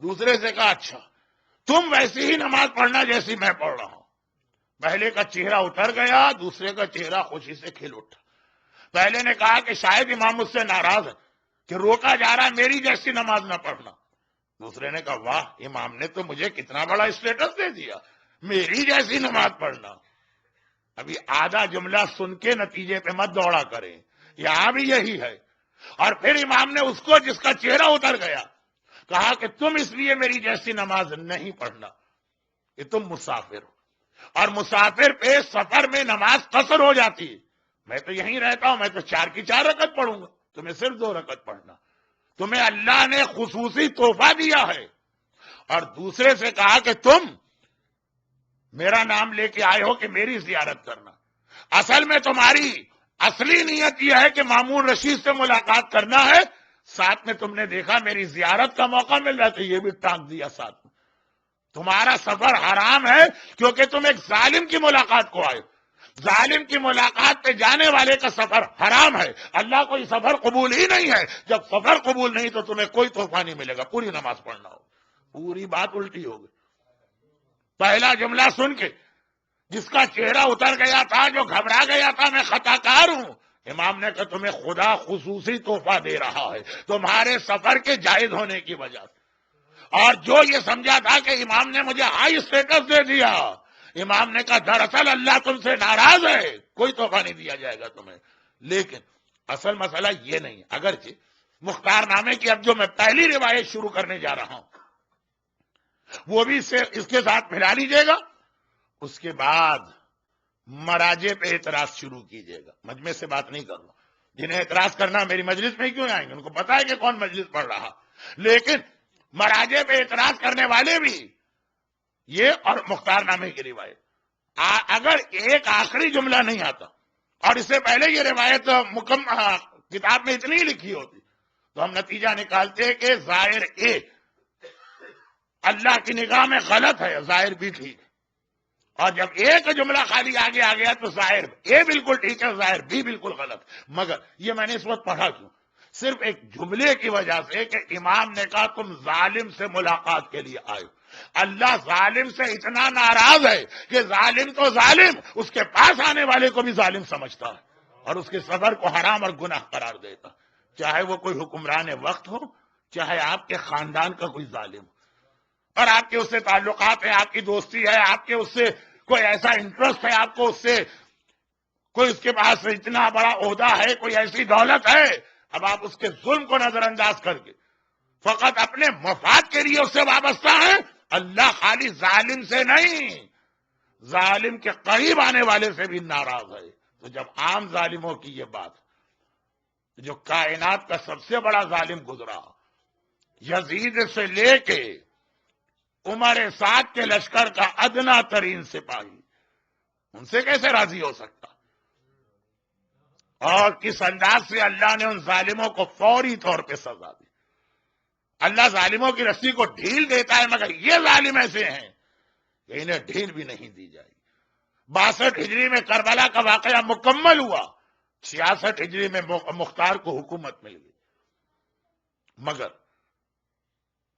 دوسرے سے کہا اچھا تم ویسی ہی نماز پڑھنا جیسی میں پڑھ رہا ہوں۔ پہلے کا چہرہ اتر گیا، دوسرے کا چہرہ خوشی سے کھل اٹھا۔ پہلے نے کہا کہ شاید امام مجھ سے ناراض ہے کہ روکا جا رہا ہے میری جیسی نماز نہ پڑھنا۔ دوسرے نے کہا واہ امام نے تو مجھے کتنا بڑا اسٹیٹس دے دیا، میری جیسی نماز پڑھنا۔ ابھی آدھا جملہ سن کے نتیجے پہ مت دوڑا کریں، یہاں بھی یہی ہے۔ اور پھر امام نے اس کو جس کا چہرہ اتر گیا کہا کہ تم اس لیے میری جیسی نماز نہیں پڑھنا کہ تم مسافر ہو، اور مسافر پہ سفر میں نماز قصر ہو جاتی ہے۔ میں تو یہیں رہتا ہوں، میں تو 4 کی 4 رکعت پڑھوں گا، تمہیں صرف 2 رکعت پڑھنا۔ تمہیں اللہ نے خصوصی تحفہ دیا ہے۔ اور دوسرے سے کہا کہ تم میرا نام لے کے آئے ہو کہ میری زیارت کرنا، اصل میں تمہاری اصلی نیت یہ ہے کہ مامون رشید سے ملاقات کرنا ہے، ساتھ میں تم نے دیکھا میری زیارت کا موقع مل رہا تو یہ بھی ٹانک دیا ساتھ میں۔ تمہارا سفر حرام ہے کیونکہ تم ایک ظالم کی ملاقات کو آئے، ظالم کی ملاقات پہ جانے والے کا سفر حرام ہے۔ اللہ کو یہ سفر قبول ہی نہیں ہے، جب سفر قبول نہیں تو تمہیں کوئی تحفہ نہیں ملے گا، پوری نماز پڑھنا ہو۔ پوری بات الٹی ہو گئی۔ پہلا جملہ سن کے جس کا چہرہ اتر گیا تھا، جو گھبرا گیا تھا میں خطا کار ہوں، امام نے کہا تمہیں خدا خصوصی تحفہ دے رہا ہے تمہارے سفر کے جائز ہونے کی وجہ سے۔ اور جو یہ سمجھا تھا کہ امام نے مجھے ہائی اسٹیٹس دے دیا، امام نے کہا دراصل اللہ تم سے ناراض ہے، کوئی تحفہ نہیں دیا جائے گا تمہیں۔ لیکن اصل مسئلہ یہ نہیں، اگرچہ مختار نامے کی اب جو میں پہلی روایت شروع کرنے جا رہا ہوں وہ بھی اس کے ساتھ ملا لیجیے گا، اس کے بعد مراجع پہ اعتراض شروع کیجیے گا۔ مجمع سے بات نہیں کر رہا، جنہیں اعتراض کرنا میری مجلس میں کیوں آئیں گے، ان کو پتا ہے کہ کون مجلس پڑھ رہا، لیکن مراجع پہ اعتراض کرنے والے بھی یہ اور مختار نامے کی روایت، اگر ایک آخری جملہ نہیں آتا اور اس سے پہلے یہ روایت کتاب میں اتنی لکھی ہوتی تو ہم نتیجہ نکالتے کہ ظاہر اے اللہ کی نگاہ میں غلط ہے، ظاہر بھی ٹھیک ہے، اور جب ایک جملہ خالی آگے آ گیا تو ظاہر اے بالکل ٹھیک ہے، ظاہر بھی بالکل غلط۔ مگر یہ میں نے اس وقت پڑھا کیوں؟ صرف ایک جملے کی وجہ سے کہ امام نے کہا تم ظالم سے ملاقات کے لیے آئے۔ اللہ ظالم سے اتنا ناراض ہے کہ ظالم تو ظالم اس کے پاس آنے والے کو بھی ظالم سمجھتا ہے اور اس کے سفر کو حرام اور گناہ قرار دیتا، چاہے وہ کوئی حکمران وقت ہو، چاہے آپ کے خاندان کا کوئی ظالم ہو، اور آپ کے اس سے تعلقات ہیں، آپ کی دوستی ہے، آپ کے اس سے کوئی ایسا انٹرسٹ ہے، آپ کو اس سے کوئی اس کے پاس اتنا بڑا عہدہ ہے، کوئی ایسی دولت ہے، اب آپ اس کے ظلم کو نظر انداز کر کے فقط اپنے مفاد کے لیے اس سے وابستہ ہیں۔ اللہ خالی ظالم سے نہیں، ظالم کے قریب آنے والے سے بھی ناراض ہے۔ تو جب عام ظالموں کی یہ بات، جو کائنات کا سب سے بڑا ظالم گزرا، یزید سے لے کے عمر سعد کے لشکر کا ادنا ترین سپاہی، ان سے کیسے راضی ہو سکتا؟ اور کس انداز سے اللہ نے ان ظالموں کو فوری طور پہ سزا دی۔ اللہ ظالموں کی رسی کو ڈھیل دیتا ہے، مگر یہ ظالم ایسے ہیں کہ انہیں ڈھیل بھی نہیں دی جائے گی۔ 62 ہجری میں کربلا کا واقعہ مکمل ہوا، 66 ہجری میں مختار کو حکومت مل گئی، مگر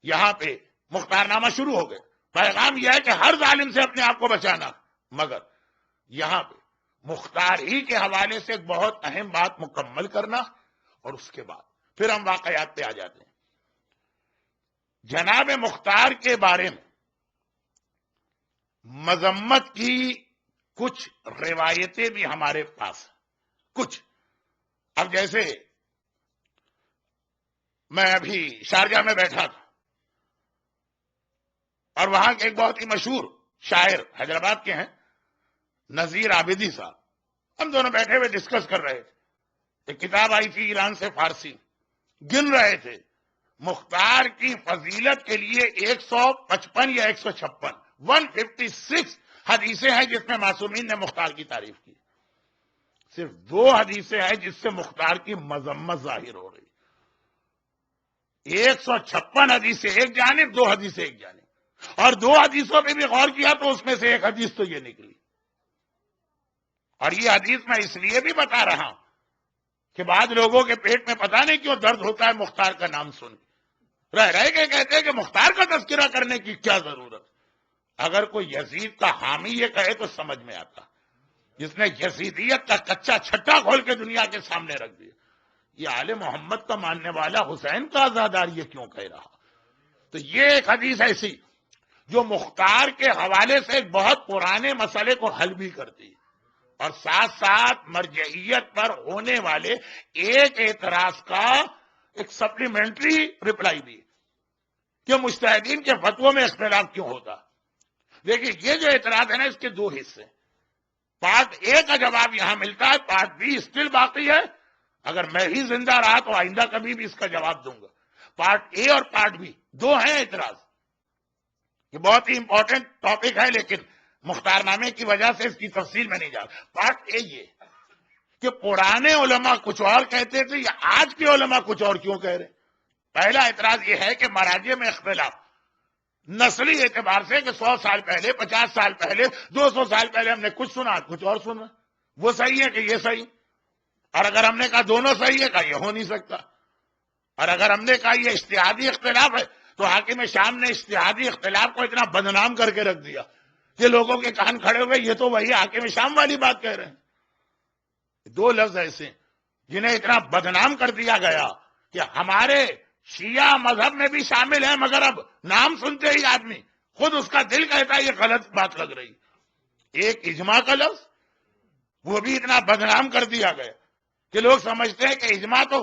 یہاں پہ مختار نامہ شروع ہو گئے۔ پیغام یہ ہے کہ ہر ظالم سے اپنے آپ کو بچانا، مگر یہاں پہ مختار ہی کے حوالے سے ایک بہت اہم بات مکمل کرنا، اور اس کے بعد پھر ہم واقعات پہ آ جاتے ہیں۔ جناب مختار کے بارے میں مذمت کی کچھ روایتیں بھی ہمارے پاس کچھ. اب جیسے میں ابھی شارجہ میں بیٹھا تھا اور وہاں کے ایک بہت ہی مشہور شاعر حیدرآباد کے ہیں نذیر عابدی صاحب، ہم دونوں بیٹھے ہوئے ڈسکس کر رہے تھے. ایک کتاب آئی تھی ایران سے فارسی، گن رہے تھے مختار کی فضیلت کے لیے 155 یا 156 156 حدیثیں ہیں جس میں معصومین نے مختار کی تعریف کی. صرف 2 حدیثیں ہیں جس سے مختار کی مذمت ظاہر ہو رہی. 156 حدیثیں ایک جانب، 2 حدیثیں ایک جانب. اور 2 حدیثوں پہ بھی غور کیا تو اس میں سے ایک حدیث تو یہ نکلی. اور یہ حدیث میں اس لیے بھی بتا رہا ہوں کہ بعض لوگوں کے پیٹ میں پتہ نہیں کیوں درد ہوتا ہے مختار کا نام سن رہ کے کہتے ہیں کہ مختار کا تذکرہ کرنے کی کیا ضرورت. اگر کوئی یزید کا حامی یہ کہے تو سمجھ میں آتا، جس نے یزیدیت کا کچا چھٹا کھول کے دنیا کے سامنے رکھ دیا. یہ آل محمد کا ماننے والا حسین کا عزادار یہ کیوں کہہ رہا؟ تو یہ ایک حدیث ایسی جو مختار کے حوالے سے ایک بہت پرانے مسئلے کو حل بھی کرتی ہے اور ساتھ ساتھ مرجعیت پر ہونے والے ایک اعتراض کا ایک سپلیمنٹری رپلائی بھی کہ مجتہدین کے فتووں میں اختلاف کیوں ہوتا. دیکھیے یہ جو اعتراض ہے نا اس کے 2 حصے. پارٹ اے کا جواب یہاں ملتا ہے، پارٹ بی اسٹل باقی ہے. اگر میں ہی زندہ رہا تو آئندہ کبھی بھی اس کا جواب دوں گا. پارٹ اے اور پارٹ بی 2 ہیں اعتراض. یہ بہت ہی امپورٹنٹ ٹاپک ہے لیکن مختار نامے کی وجہ سے اس کی تفصیل میں نہیں جا رہا. پارٹ اے یہ کہ پرانے علماء کچھ اور کہتے تھے یا آج کے علماء کچھ اور کیوں کہہ رہے. پہلا اعتراض یہ ہے کہ مراجع میں اختلاف نسلی اعتبار سے کہ 100 سال پہلے، 50 سال پہلے، 200 سال پہلے ہم نے کچھ سنا، کچھ اور سنا. وہ صحیح ہے کہ یہ صحیح؟ اور اگر ہم نے کہا دونوں صحیح ہے، کہا یہ ہو نہیں سکتا. اور اگر ہم نے کہا یہ اجتہادی اختلاف ہے تو حاکم شام نے اجتہادی اختلاف کو اتنا بدنام کر کے رکھ دیا کہ لوگوں کے کان کھڑے ہوئے یہ تو وہی حاکم شام والی بات کہہ رہے ہیں. 2 لفظ ایسے جنہیں اتنا بدنام کر دیا گیا کہ ہمارے شیعہ مذہب میں بھی شامل ہیں، مگر اب نام سنتے ہی آدمی خود اس کا دل کہتا ہے یہ غلط بات لگ رہی. ایک اجماع کا لفظ وہ بھی اتنا بدنام کر دیا گیا کہ لوگ سمجھتے ہیں کہ اجماع تو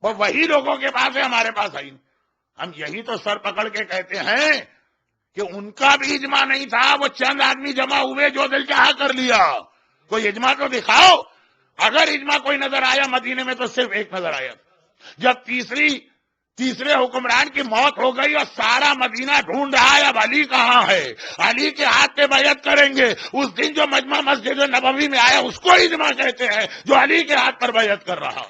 وہی لوگوں کے پاس ہے، ہمارے پاس ہے. ہم یہی تو سر پکڑ کے کہتے ہیں کہ ان کا بھی اجماع نہیں تھا، وہ چند آدمی جمع ہوئے جو دل چاہا کر لیا. کوئی اجماع تو دکھاؤ. اگر اجماع کوئی نظر آیا مدینے میں تو صرف ایک نظر آیا جب تیسرے حکمران کی موت ہو گئی اور سارا مدینہ ڈھونڈ رہا ہے اب علی کہاں ہے، علی کے ہاتھ پہ بیعت کریں گے. اس دن جو مجمع مسجد نبوی میں آیا اس کو اجماع کہتے ہیں جو علی کے ہاتھ پر بیعت کر رہا.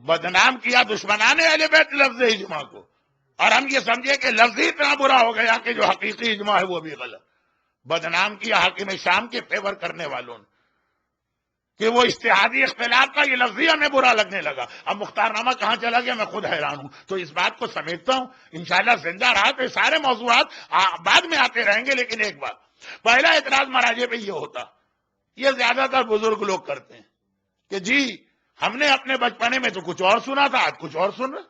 بدنام کیا دشمنان اہل بیت لفظ اجماع کو، اور ہم یہ سمجھے کہ لفظ ہی اتنا برا ہو گیا کہ جو حقیقی اجماع ہے وہ بھی غلط. بدنام کیا حاکم شام کے فیور کرنے والوں نے کہ وہ اجتہادی اختلاف کا یہ لفظ ہی ہمیں برا لگنے لگا. اب مختار نامہ کہاں چلا گیا میں خود حیران ہوں. تو اس بات کو سمیٹتا ہوں، انشاءاللہ زندہ رہا تو سارے موضوعات بعد میں آتے رہیں گے. لیکن ایک بات، پہلا اعتراض مراجع پہ یہ ہوتا، یہ زیادہ تر بزرگ لوگ کرتے ہیں کہ جی ہم نے اپنے بچپنے میں تو کچھ اور سنا تھا، آج کچھ اور سن رہے،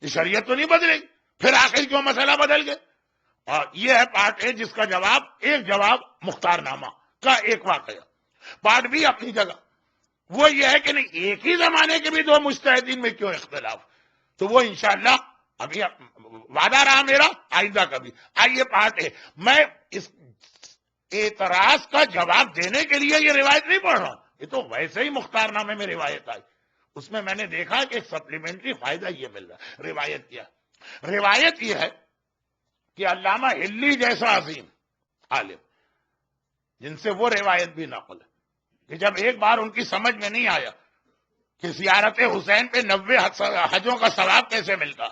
یہ شریعت تو نہیں بدلے گی، پھر آخر کیوں مسئلہ بدل گیا. اور یہ ہے پارٹ اے جس کا جواب مختار نامہ کا ایک واقعہ. پارٹ بی اپنی جگہ وہ یہ ہے کہ نہیں ایک ہی زمانے کے بھی 2 مجتہدین میں کیوں اختلاف. تو وہ انشاءاللہ ابھی وعدہ رہا میرا آئندہ کا بھی. آئیے پارٹ اے. میں اس اعتراض کا جواب دینے کے لیے یہ روایت نہیں پڑھ رہا، یہ تو ویسے ہی مختار نامے میں روایت آئی. اس میں میں نے دیکھا کہ ایک سپلیمنٹری فائدہ یہ مل رہا ہے. روایت یہ ہے کہ علامہ ہلی جیسا عظیم عالم جن سے وہ روایت بھی نقل ہے کہ جب ایک بار ان کی سمجھ میں نہیں آیا کہ زیارت حسین پہ 90 حجوں کا ثواب کیسے ملتا،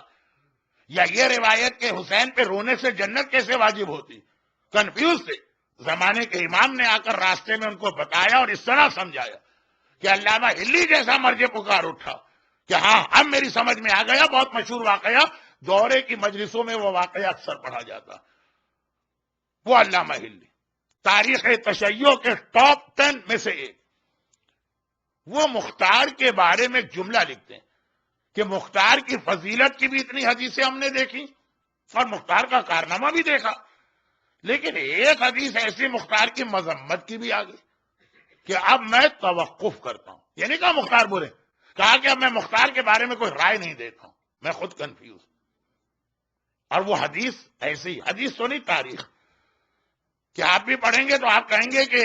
یا یہ روایت کہ حسین پہ رونے سے جنت کیسے واجب ہوتی، کنفیوز تھے. زمانے کے امام نے آ کر راستے میں ان کو بتایا اور اس طرح سمجھایا کہ علامہ ہلی جیسا مرجع پکار اٹھا کہ ہاں اب میری سمجھ میں آ گیا. بہت مشہور واقعہ، دورے کی مجلسوں میں وہ واقعہ اکثر پڑھا جاتا. وہ علامہ ہلی تاریخ تشیع کے ٹاپ 10 میں سے ایک. وہ مختار کے بارے میں ایک جملہ لکھتے ہیں کہ مختار کی فضیلت کی بھی اتنی حدیثیں ہم نے دیکھی اور مختار کا کارنامہ بھی دیکھا، لیکن ایک حدیث ایسی مختار کی مذمت کی بھی آ گئی کہ اب میں توقف کرتا ہوں. یہ نہیں کہا مختار برے، کہا کہ اب میں مختار کے بارے میں کوئی رائے نہیں دیتا ہوں، میں خود کنفیوز. اور وہ حدیث ایسی حدیث تو نہیں، تاریخ کہ آپ بھی پڑھیں گے تو آپ کہیں گے کہ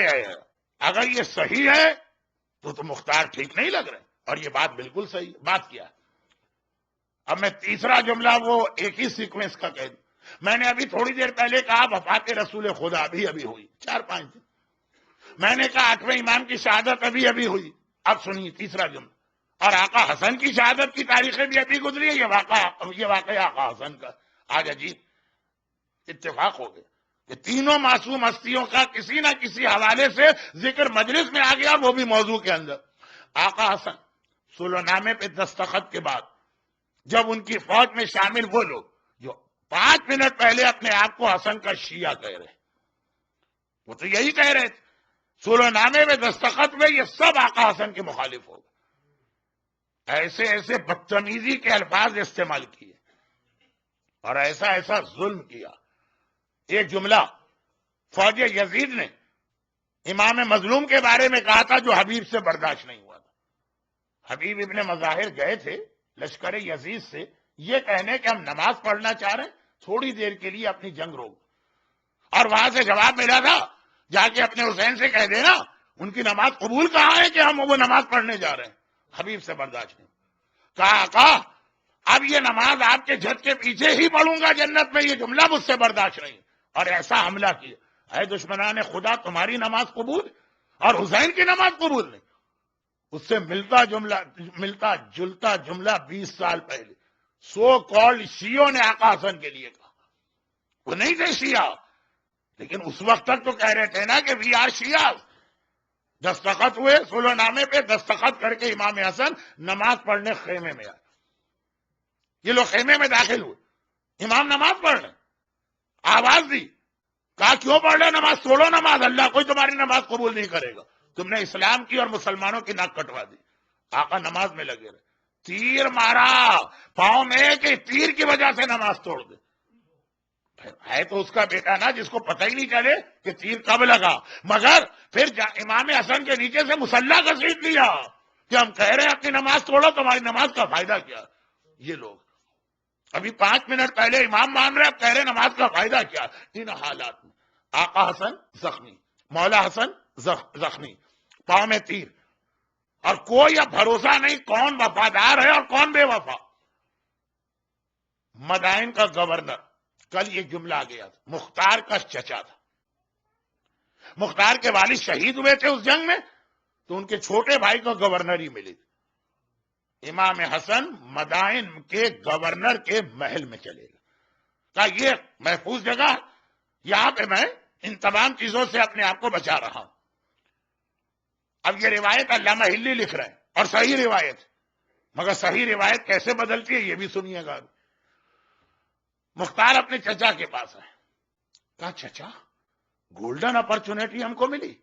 اگر یہ صحیح ہے تو مختار ٹھیک نہیں لگ رہے، اور یہ بات بالکل صحیح ہے. بات کیا ہے؟ اب میں تیسرا جملہ وہ ایک ہی سیکوینس کا کہہ دوں. میں نے ابھی تھوڑی دیر پہلے کہا وفات رسول خدا ابھی ہوئی 4-5 دن. میں نے کہا 8ویں امام کی شہادت ابھی ہوئی. اب سنیے تیسرا جملہ، اور آقا حسن کی شہادت کی تاریخیں بھی ابھی گزری ہے. یہ واقعہ آقا حسن کا آج عجیب اتفاق ہو گیا کہ تینوں معصوم ہستیوں کا کسی نہ کسی حوالے سے ذکر مجلس میں آ گیا، وہ بھی موضوع کے اندر. آقا حسن صلح نامے پہ دستخط کے بعد جب ان کی فوج میں شامل وہ لوگ جو 5 منٹ پہلے اپنے آپ کو حسن کا شیعہ کہہ رہے، وہ تو یہی کہہ رہے تھے. صلح نامے میں دستخط میں یہ سب آقا حسن کے مخالف ہو گئے. ایسے ایسے بدتمیزی کے الفاظ استعمال کیے اور ایسا ظلم کیا. ایک جملہ فوج یزید نے امام مظلوم کے بارے میں کہا تھا جو حبیب سے برداشت نہیں ہوا تھا. حبیب ابن مظاہر گئے تھے لشکر یزید سے یہ کہنے کہ ہم نماز پڑھنا چاہ رہے ہیں، تھوڑی دیر کے لیے اپنی جنگ روک. اور وہاں سے جواب ملا تھا جا کے اپنے حسین سے کہہ دینا ان کی نماز قبول کہاں ہے کہ ہم وہ نماز پڑھنے جا رہے ہیں. حبیب سے برداشت نہیں. کہا آقا اب یہ نماز آپ کے جھٹ کے پیچھے ہی پڑھوں گا جنت میں، یہ جملہ مجھ سے برداشت نہیں. اور ایسا حملہ کیا، اے دشمنان خدا تمہاری نماز قبول اور حسین کی نماز قبول نہیں. اس سے ملتا جلتا جملہ 20 سال پہلے سو کالڈ شیعوں نے آقا حسن کے لیے کہا. وہ نہیں تھے شیعہ، لیکن اس وقت تک تو کہہ رہے تھے نا کہ وی آر شیعہ. دستخط ہوئے صلح نامے پہ، دستخط کر کے امام حسن نماز پڑھنے خیمے میں آئے. یہ لوگ خیمے میں داخل ہوئے، امام نماز پڑھ رہے، آواز دی، کہا کیوں پڑھ رہے نماز؟ توڑو نماز، اللہ کوئی تمہاری نماز قبول نہیں کرے گا. تم نے اسلام کی اور مسلمانوں کی ناک کٹوا دی. آقا نماز میں لگے رہے، تیر مارا پاؤں میں کہ تیر کی وجہ سے نماز توڑ دے. ہے تو اس کا بیٹا نا جس کو پتہ ہی نہیں چلے کہ تیر کب لگا، مگر پھر امام حسن کے نیچے سے مسلح گھسیٹ لیا کہ ہم کہہ رہے ہیں اپنی نماز توڑو، تمہاری نماز کا فائدہ کیا؟ یہ لوگ ابھی 5 منٹ پہلے امام مان رہے، اب کہہ رہے نماز کا فائدہ کیا؟ ان حالات میں آقا حسن زخمی، مولا حسن زخمی، پاؤں میں تیر، اور کوئی اب بھروسہ نہیں کون وفادار ہے اور کون بے وفا. مدائن کا گورنر، کل یہ جملہ آ گیا تھا، مختار کا چچا تھا. مختار کے والد شہید ہوئے تھے اس جنگ میں، تو ان کے چھوٹے بھائی کو گورنر ہی ملی. امام حسن مدائن کے گورنر کے محل میں چلے گئے. کہا یہ محفوظ جگہ، یہاں پہ میں ان تمام چیزوں سے اپنے آپ کو بچا رہا ہوں. اب یہ روایت علامہ ہلی لکھ رہے ہیں اور صحیح روایت، مگر صحیح روایت کیسے بدلتی ہے یہ بھی سنیے گا. مختار اپنے چچا کے پاس آئے، کہا چچا گولڈن اپرچونٹی ہم کو ملی،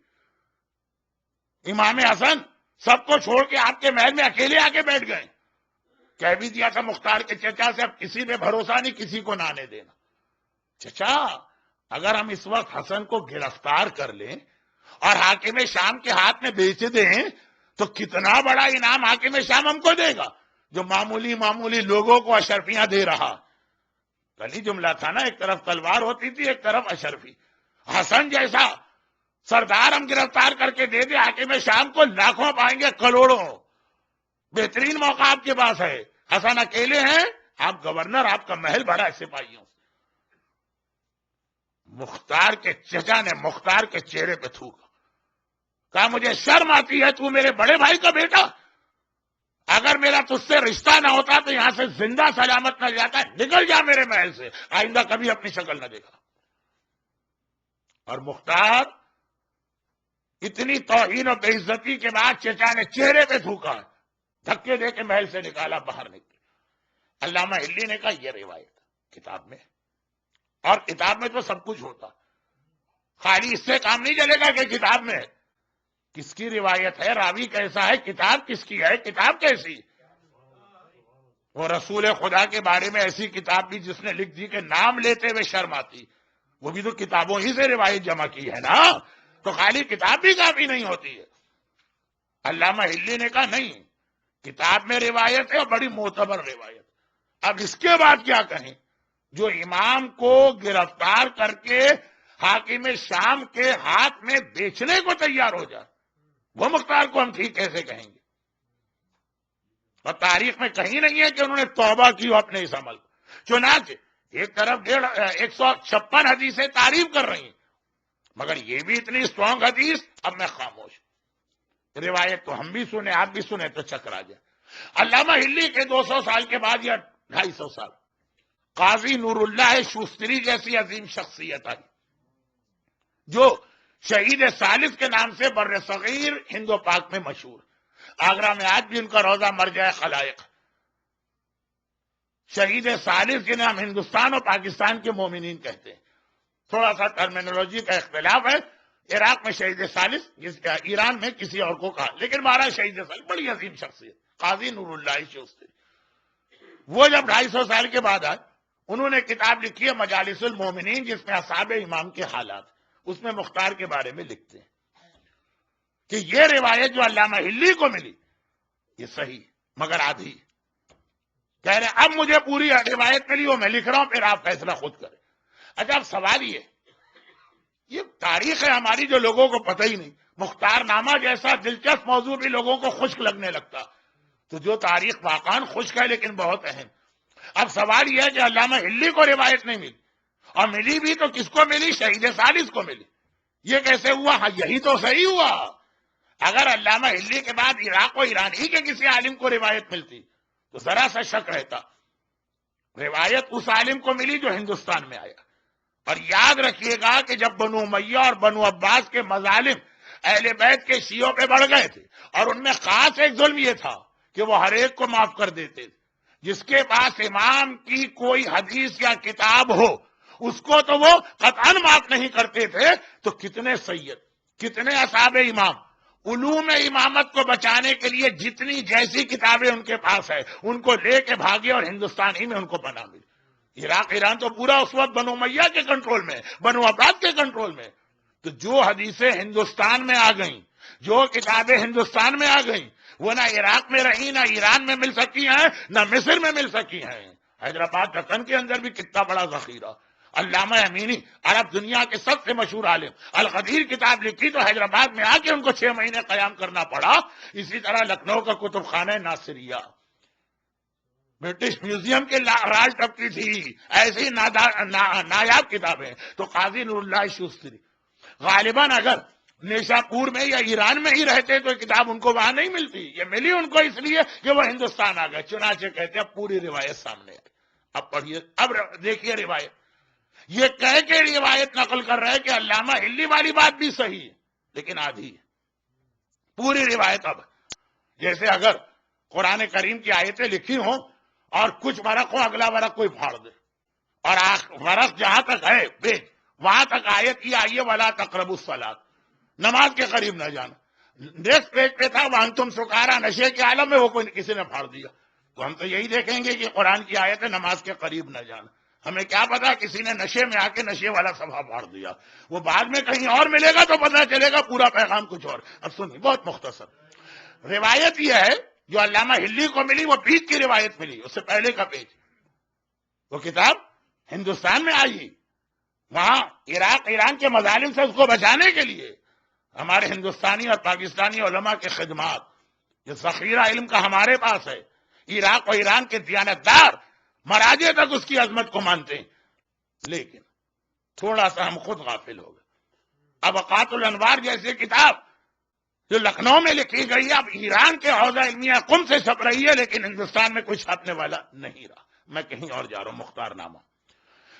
امام حسن سب کو چھوڑ کے آپ کے محل میں اکیلے آ کے بیٹھ گئے. کہہ بھی دیا تھا مختار کے چچا سے اب کسی پہ بھروسہ نہیں، کسی کو نہ آنے دینا. چچا اگر ہم اس وقت حسن کو گرفتار کر لیں اور حاکم شام کے ہاتھ میں بیچ دیں تو کتنا بڑا انعام حاکم شام ہم کو دے گا جو معمولی لوگوں کو اشرفیاں دے رہا. کل ہی جملہ تھا نا، ایک طرف تلوار ہوتی تھی ایک طرف اشرفی. حسن جیسا سردار ہم گرفتار کر کے دے دے حاکم شام کو، لاکھوں پائیں گے کروڑوں. بہترین موقع آپ کے پاس ہے. حسن اکیلے ہیں، آپ گورنر، آپ کا محل بھرا ہے سپاہیوں. مختار کے چچا نے مختار کے چہرے پہ تھوکا، کہا مجھے شرم آتی ہے، تو میرے بڑے بھائی کا بیٹا، اگر میرا تجھ سے رشتہ نہ ہوتا تو یہاں سے زندہ سلامت نہ جاتا، نکل جا میرے محل سے، آئندہ کبھی اپنی شکل نہ دیکھا. اور مختار اتنی توہین و بے عزتی کے بعد چچا نے چہرے پہ تھوکا، دھکے دے کے محل سے نکالا، باہر نکلے. علامہ ہلی نے کہا یہ روایت کتاب میں، اور کتاب میں تو سب کچھ ہوتا، خالی اس سے کام نہیں چلے گا کہ کتاب میں ہے. کس کی روایت ہے، راوی کیسا ہے، کتاب کس کی ہے، کتاب کیسی. وہ رسول خدا کے بارے میں ایسی کتاب بھی جس نے لکھ دی کہ نام لیتے ہوئے شرم آتی، وہ بھی تو کتابوں ہی سے روایت جمع کی ہے نا، تو خالی کتاب بھی کافی نہیں ہوتی ہے۔ علامہ ہلی نے کہا نہیں، کتاب میں روایت ہے اور بڑی معتبر روایت۔ اب اس کے بعد کیا کہیں؟ جو امام کو گرفتار کر کے حاکم شام کے ہاتھ میں بیچنے کو تیار ہو جائے، وہ مختار کو ہم ٹھیک کیسے کہیں گے؟ اور تاریخ میں کہیں نہیں ہے کہ انہوں نے توبہ کی ہو اپنے اس عمل کو۔ چنانچہ ایک طرف 156 حدیثیں تعریف کر رہی ہیں، مگر یہ بھی اتنی اسٹرانگ حدیث، اب میں خاموش۔ روایت تو ہم بھی سنیں، آپ بھی سنیں تو چکرا جائے۔ علامہ ہلی کے 200 سال کے بعد یا 250 سال قاضی نور اللہ شوستری جیسی عظیم شخصیت آئی، جو شہید ثالث کے نام سے بر صغیر ہند و پاک میں مشہور۔ آگرہ میں آج بھی ان کا روزہ مرجع خلائق۔ شہید ثالث جنہیں ہم ہندوستان اور پاکستان کے مومنین کہتے ہیں، تھوڑا سا ٹرمینالوجی کا اختلاف ہے، عراق میں شہید ثالث، ایران میں کسی اور کو کہا، لیکن ہمارا شہید ثالث بڑی عظیم شخصیت قاضی نور اللہ شوستری۔ وہ جب 250 سال کے بعد آئے، انہوں نے کتاب لکھی ہے مجالس المومنین، جس میں اصحاب امام کے حالات، اس میں مختار کے بارے میں لکھتے ہیں کہ یہ روایت جو علامہ ہلی کو ملی یہ صحیح مگر آدھی۔ کہہ رہے اب مجھے پوری روایت ملی، وہ میں لکھ رہا ہوں، پھر آپ فیصلہ خود کریں۔ اچھا اب سوال یہ تاریخ ہے ہماری جو لوگوں کو پتہ ہی نہیں، مختار نامہ جیسا دلچسپ موضوع بھی لوگوں کو خشک لگنے لگتا، تو جو تاریخ واقعاً خشک ہے لیکن بہت اہم۔ اب سوال یہ ہے کہ علامہ ہلی کو روایت نہیں ملی، اور ملی بھی تو کس کو ملی؟ شہید ثالث کو ملی۔ یہ کیسے ہوا؟ ہاں یہی تو صحیح ہوا۔ اگر علامہ ہلی کے بعد عراق و ایران ہی کے کسی عالم کو روایت ملتی تو ذرا سا شک رہتا۔ روایت اس عالم کو ملی جو ہندوستان میں آیا۔ اور یاد رکھیے گا کہ جب بنو امیہ اور بنو عباس کے مظالم اہل بیت کے شیعوں پہ بڑھ گئے تھے، اور ان میں خاص ایک ظلم یہ تھا کہ وہ ہر ایک کو معاف کر دیتے تھے، جس کے پاس امام کی کوئی حدیث یا کتاب ہو اس کو تو وہ قطعاً معاف نہیں کرتے تھے، تو کتنے سید، کتنے اصحاب امام علوم امامت کو بچانے کے لیے جتنی جیسی کتابیں ان کے پاس ہے ان کو لے کے بھاگے، اور ہندوستان ہی میں ان کو پناہ ملی۔ عراق ایران تو پورا اس وقت بنو امیہ کے کنٹرول میں، بنو عباس کے کنٹرول میں۔ تو جو حدیثیں ہندوستان میں آ گئیں، جو کتابیں ہندوستان میں آ گئیں، وہ نہ عراق میں رہی، نہ ایران میں مل سکی ہیں، نہ مصر میں مل سکی ہیں۔ حیدرآباد دکن کے اندر بھی کتنا بڑا ذخیرہ۔ علامہ امینی عرب دنیا کے سب سے مشہور عالم، القدیر کتاب لکھی تو حیدرآباد میں آ کے ان کو 6 مہینے قیام کرنا پڑا۔ اسی طرح لکھنؤ کا کتب خانہ ناصریہ، برٹش میوزیم کے راج ٹپکی تھی، ایسی نایاب کتابیں۔ تو قاضی نور اللہ شوستری غالباً اگر نیشا پور میں یا ایران میں ہی رہتے تو کتاب ان کو وہاں نہیں ملتی، یہ ملی ان کو اس لیے کہ وہ ہندوستان آ گئے۔ چنانچہ کہتے ہیں پوری روایت سامنے آئی۔ اب پڑھیے، اب دیکھیے روایت، یہ کہہ کے روایت نقل کر رہے کہ علامہ ہلی والی بات بھی صحیح ہے لیکن آدھی ہے۔ پوری روایت اب جیسے اگر قرآن کریم کی آیتیں لکھی ہوں اور کچھ ورق ہو، اگلا ورق کوئی پھاڑ دے، اور ورق جہاں تک ہے بیچ، وہاں تک آیت یہ آئیے ولا تقربوا الصلاۃ، نماز کے قریب نہ جانا۔ نیکسٹ پیج پہ تھا وانتم سکارا، نشے کے عالم میں، وہ کوئی کسی نے پھاڑ دیا۔ تو ہم تو یہی دیکھیں گے کہ قرآن کی آیت ہے نماز کے قریب نہ جانا، ہمیں کیا پتا کسی نے نشے میں آ کے نشے والا صفحہ پھاڑ دیا، وہ بعد میں کہیں اور ملے گا تو پتہ چلے گا پورا پیغام کچھ اور۔ اب سنیے بہت مختصر روایت یہ ہے جو علامہ ہلی کو ملی، وہ بیچ کی روایت ملی، اس سے پہلے کا پیج، وہ کتاب ہندوستان میں آئی، وہاں عراق ایران کے مظالم سے اس کو بچانے کے لیے ہمارے ہندوستانی اور پاکستانی علماء کے خدمات، یہ ذخیرہ علم کا ہمارے پاس ہے۔ عراق اور ایران کے دیانتدار مراجع تک اس کی عظمت کو مانتے ہیں، لیکن تھوڑا سا ہم خود غافل ہو گئے۔ اب اوقات الانوار جیسی کتاب جو لکھنؤ میں لکھی گئی ہے، اب ایران کے حوزہ علمیہ قم سے چھپ رہی ہے، لیکن ہندوستان میں کچھ چھپنے والا نہیں رہا۔ میں کہیں اور جا رہا ہوں، مختار نامہ۔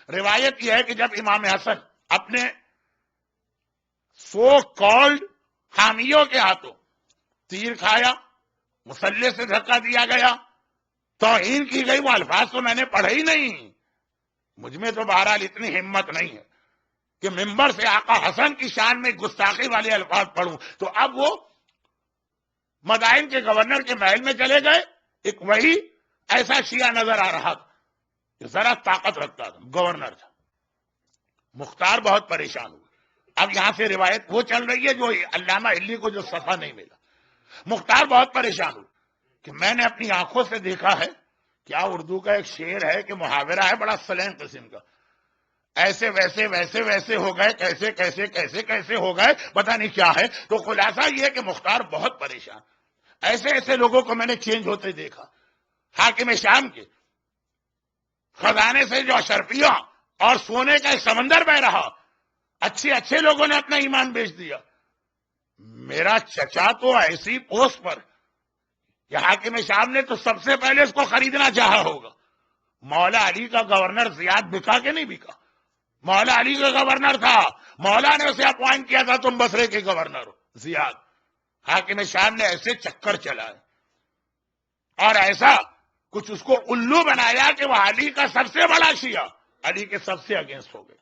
روایت یہ ہے کہ جب امام حسن اپنے سو کالڈ حامیوں کے ہاتھوں تیر کھایا، مسلح سے دھکا دیا گیا، توہین کی گئی، وہ الفاظ تو میں نے پڑھے ہی نہیں، مجھ میں تو بہرحال اتنی ہمت نہیں ہے کہ ممبر سے آقا حسن کی شان میں گستاخی والے الفاظ پڑھوں۔ تو اب وہ مدائن کے گورنر کے محل میں چلے گئے، ایک وہی ایسا شیعہ نظر آ رہا تھا کہ ذرا طاقت رکھتا تھا، گورنر تھا. مختار بہت پریشان ہوئے. اب یہاں سے روایت وہ چل رہی ہے جو علامہ علی کو جو صفحہ نہیں ملا. مختار بہت پریشان ہوئے کہ میں نے اپنی آنکھوں سے دیکھا ہے، کیا اردو کا ایک شعر ہے کہ محاورہ ہے بڑا سلیم قسم کا، ایسے ویسے ویسے ویسے ہو گئے، کیسے کیسے کیسے کیسے ہو گئے، پتہ نہیں کیا ہے. تو خلاصہ یہ کہ مختار بہت پریشان. ایسے ایسے لوگوں کو میں نے چینج ہوتے دیکھا. حاکم شام کے خزانے سے جو اشرفیہ اور سونے کا ایک سمندر بہ رہا، اچھے اچھے لوگوں نے اپنا ایمان بیچ دیا. میرا چچا تو ایسی پوسٹ پر کہ حاکم شام نے تو سب سے پہلے اس کو خریدنا چاہا ہوگا. مولا علی کا گورنر زیاد بکا کہ نہیں بکا؟ مولا علی کا گورنر تھا، مولا نے اسے اپوائنٹ کیا تھا تم بصرے کے گورنر ہو زیاد. حاکم شام نے ایسے چکر چلائے اور ایسا کچھ اس کو الو بنایا کہ وہ علی کا سب سے بڑا شیعہ علی کے سب سے اگینسٹ ہو گئے.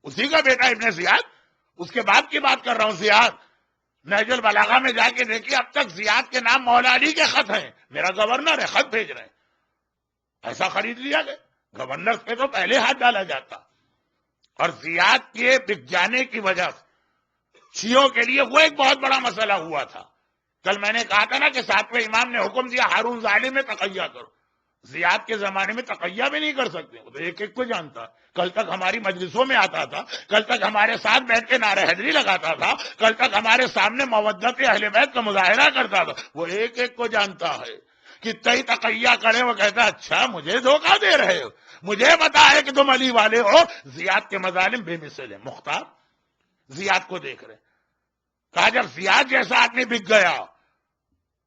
اسی کا بیٹا ابن زیاد، اس کے باپ کی بات کر رہا ہوں، زیاد. نہج البلاغہ میں جا کے دیکھیے اب تک زیاد کے نام مولا علی کے خط ہیں، میرا گورنر ہے، خط بھیج رہے ہیں. ایسا خرید لیا گیا. گورنر پہ تو پہلے ہاتھ ڈالا جاتا. اور زیاد کے بک جانے کی وجہ سے شیعوں کے لیے وہ ایک بہت بڑا مسئلہ ہوا تھا. کل میں نے کہا تھا نا کہ ساتویں امام نے حکم دیا ہارون ظالم میں تقیہ کرو. زیاد کے زمانے میں تقیہ بھی نہیں کر سکتے، وہ تو ایک ایک کو جانتا. کل تک ہماری مجلسوں میں آتا تھا، کل تک ہمارے ساتھ بیٹھ کے نعرہ حیدری لگاتا تھا، کل تک ہمارے سامنے مودت اہل بیت کا مظاہرہ کرتا تھا. وہ ایک ایک کو جانتا ہے کہ تئی تقیہ کرے. وہ کہتا اچھا مجھے دھوکہ دے رہے ہو، مجھے پتا ہے کہ تم علی والے ہو. زیاد کے مظالم بے مثل ہیں. مختار زیاد کو دیکھ رہے، کہا جب زیاد جیسا آدمی بک گیا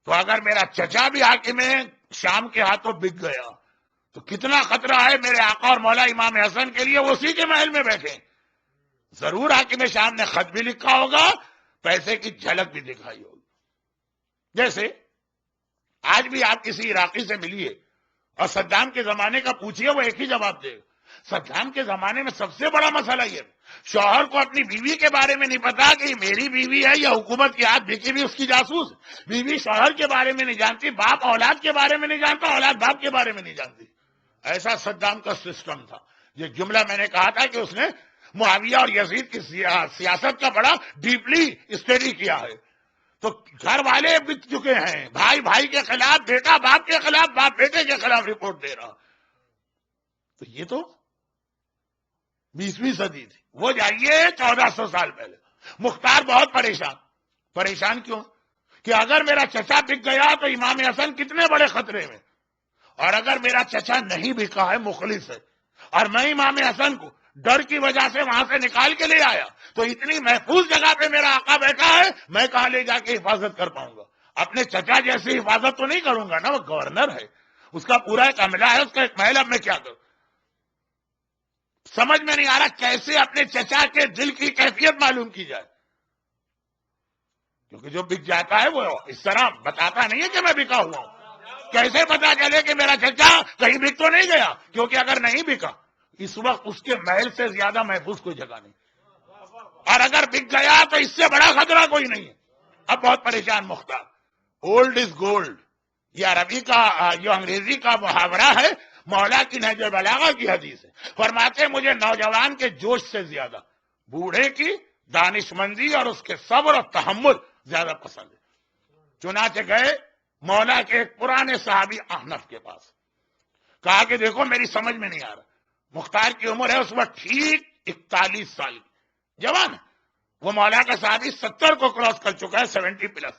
تو اگر میرا چچا بھی حاکم شام کے ہاتھوں بک گیا تو کتنا خطرہ ہے میرے آقا اور مولا امام حسن کے لیے. وہ اسی کے محل میں بیٹھے. ضرور حاکم شام نے خط بھی لکھا ہوگا، پیسے کی جھلک بھی دکھائی ہوگی. جیسے آج بھی آپ کسی عراقی سے ملیے اور صدام کے زمانے کا پوچھیے، وہ ایک ہی جواب دے گا. صدام کے زمانے میں سب سے بڑا مسئلہ یہ شوہر کو اپنی بیوی کے بارے میں نہیں پتا کہ یہ میری بیوی ہے یا حکومت کی ہاتھ بکی بھی اس کی جاسوس. بیوی شوہر کے بارے میں نہیں جانتی، باپ اولاد کے بارے میں نہیں جانتا، اولاد باپ کے بارے میں نہیں جانتی. ایسا صدام کا سسٹم تھا. یہ جملہ میں نے کہا تھا کہ اس نے معاویہ اور یزید کی سیاست کا بڑا ڈیپلی اسٹڈی کیا ہے. تو گھر والے بک چکے ہیں، بھائی بھائی کے خلاف، بیٹا باپ کے خلاف، باپ بیٹے کے خلاف رپورٹ دے رہا. تو یہ تو 20ویں صدی تھی. وہ جائیے 1400 سال پہلے. مختار بہت پریشان کیوں؟ کہ اگر میرا چچا بک گیا تو امام حسن کتنے بڑے خطرے میں، اور اگر میرا چچا نہیں بکا ہے، مخلص ہے، اور میں امام حسن کو ڈر کی وجہ سے وہاں سے نکال کے لے آیا تو اتنی محفوظ جگہ پہ میرا آقا بیٹھا ہے، میں کہاں لے جا کے حفاظت کر پاؤں گا؟ اپنے چچا جیسی حفاظت تو نہیں کروں گا نا، وہ گورنر ہے، اس کا پورا ایک عملہ ہے، اس کا ایک محل. اب میں کیا کروں؟ سمجھ میں نہیں آ رہا کیسے اپنے چچا کے دل کی کیفیت معلوم کی جائے. کیونکہ جو بک جاتا ہے وہ اس طرح بتاتا نہیں ہے کہ میں بکا ہوا ہوں. کیسے پتا چلے کہ میرا چچا کہیں بک تو نہیں گیا؟ کیونکہ اگر نہیں بکا اس وقت اس کے محل سے زیادہ محفوظ کوئی جگہ نہیں، اور اگر بک گیا تو اس سے بڑا خطرہ کوئی نہیں ہے. اب بہت پریشان مختار. اولڈ از گولڈ، یہ عربی کا جو انگریزی کا محاورہ ہے، مولا کی نہج البلاغہ کی حدیث ہے. فرماتے مجھے نوجوان کے جوش سے زیادہ بوڑھے کی دانش مندی اور اس کے صبر اور تحمل زیادہ پسند ہے. چنانچہ گئے مولا کے ایک پرانے صحابی احنف کے پاس، کہا کہ دیکھو میری سمجھ میں نہیں آ رہا. مختار کی عمر ہے اس وقت ٹھیک 41 سال کی، جوان ہے. وہ مولا کا صحابی 70 کو کراس کر چکا ہے، 70 پلس.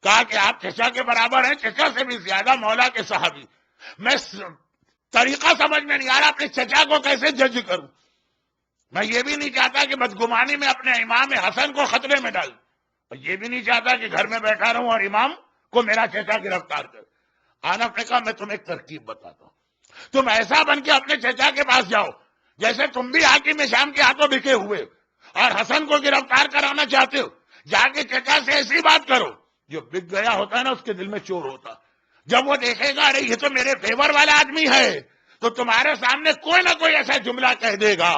کہا کہ آپ چچا کے برابر ہیں، چچا سے بھی زیادہ مولا کے صحابی. میں طریقہ سمجھ میں نہیں آ رہا اپنے چچا کو کیسے جج کروں. میں یہ بھی نہیں چاہتا کہ بدگمانی میں اپنے امام حسن کو خطرے میں ڈال، اور یہ بھی نہیں چاہتا کہ گھر میں بیٹھا رہوں اور امام کو میرا چچا گرفتار کر. حنف نے کہا میں تمہیں ایک ترکیب بتاتا ہوں، تم ایسا بن کے اپنے چچا کے پاس جاؤ جیسے تم بھی حاکم شام کے ہاتھوں بکے ہوئے اور حسن کو گرفتار کرانا چاہتے ہو. جا کے چچا سے ایسی بات کرو، جو بک گیا ہوتا ہے نا اس کے دل میں چور ہوتا. جب وہ دیکھے گا ارے یہ تو میرے فیور والا آدمی ہے تو تمہارے سامنے کوئی نہ کوئی ایسا جملہ کہہ دے گا.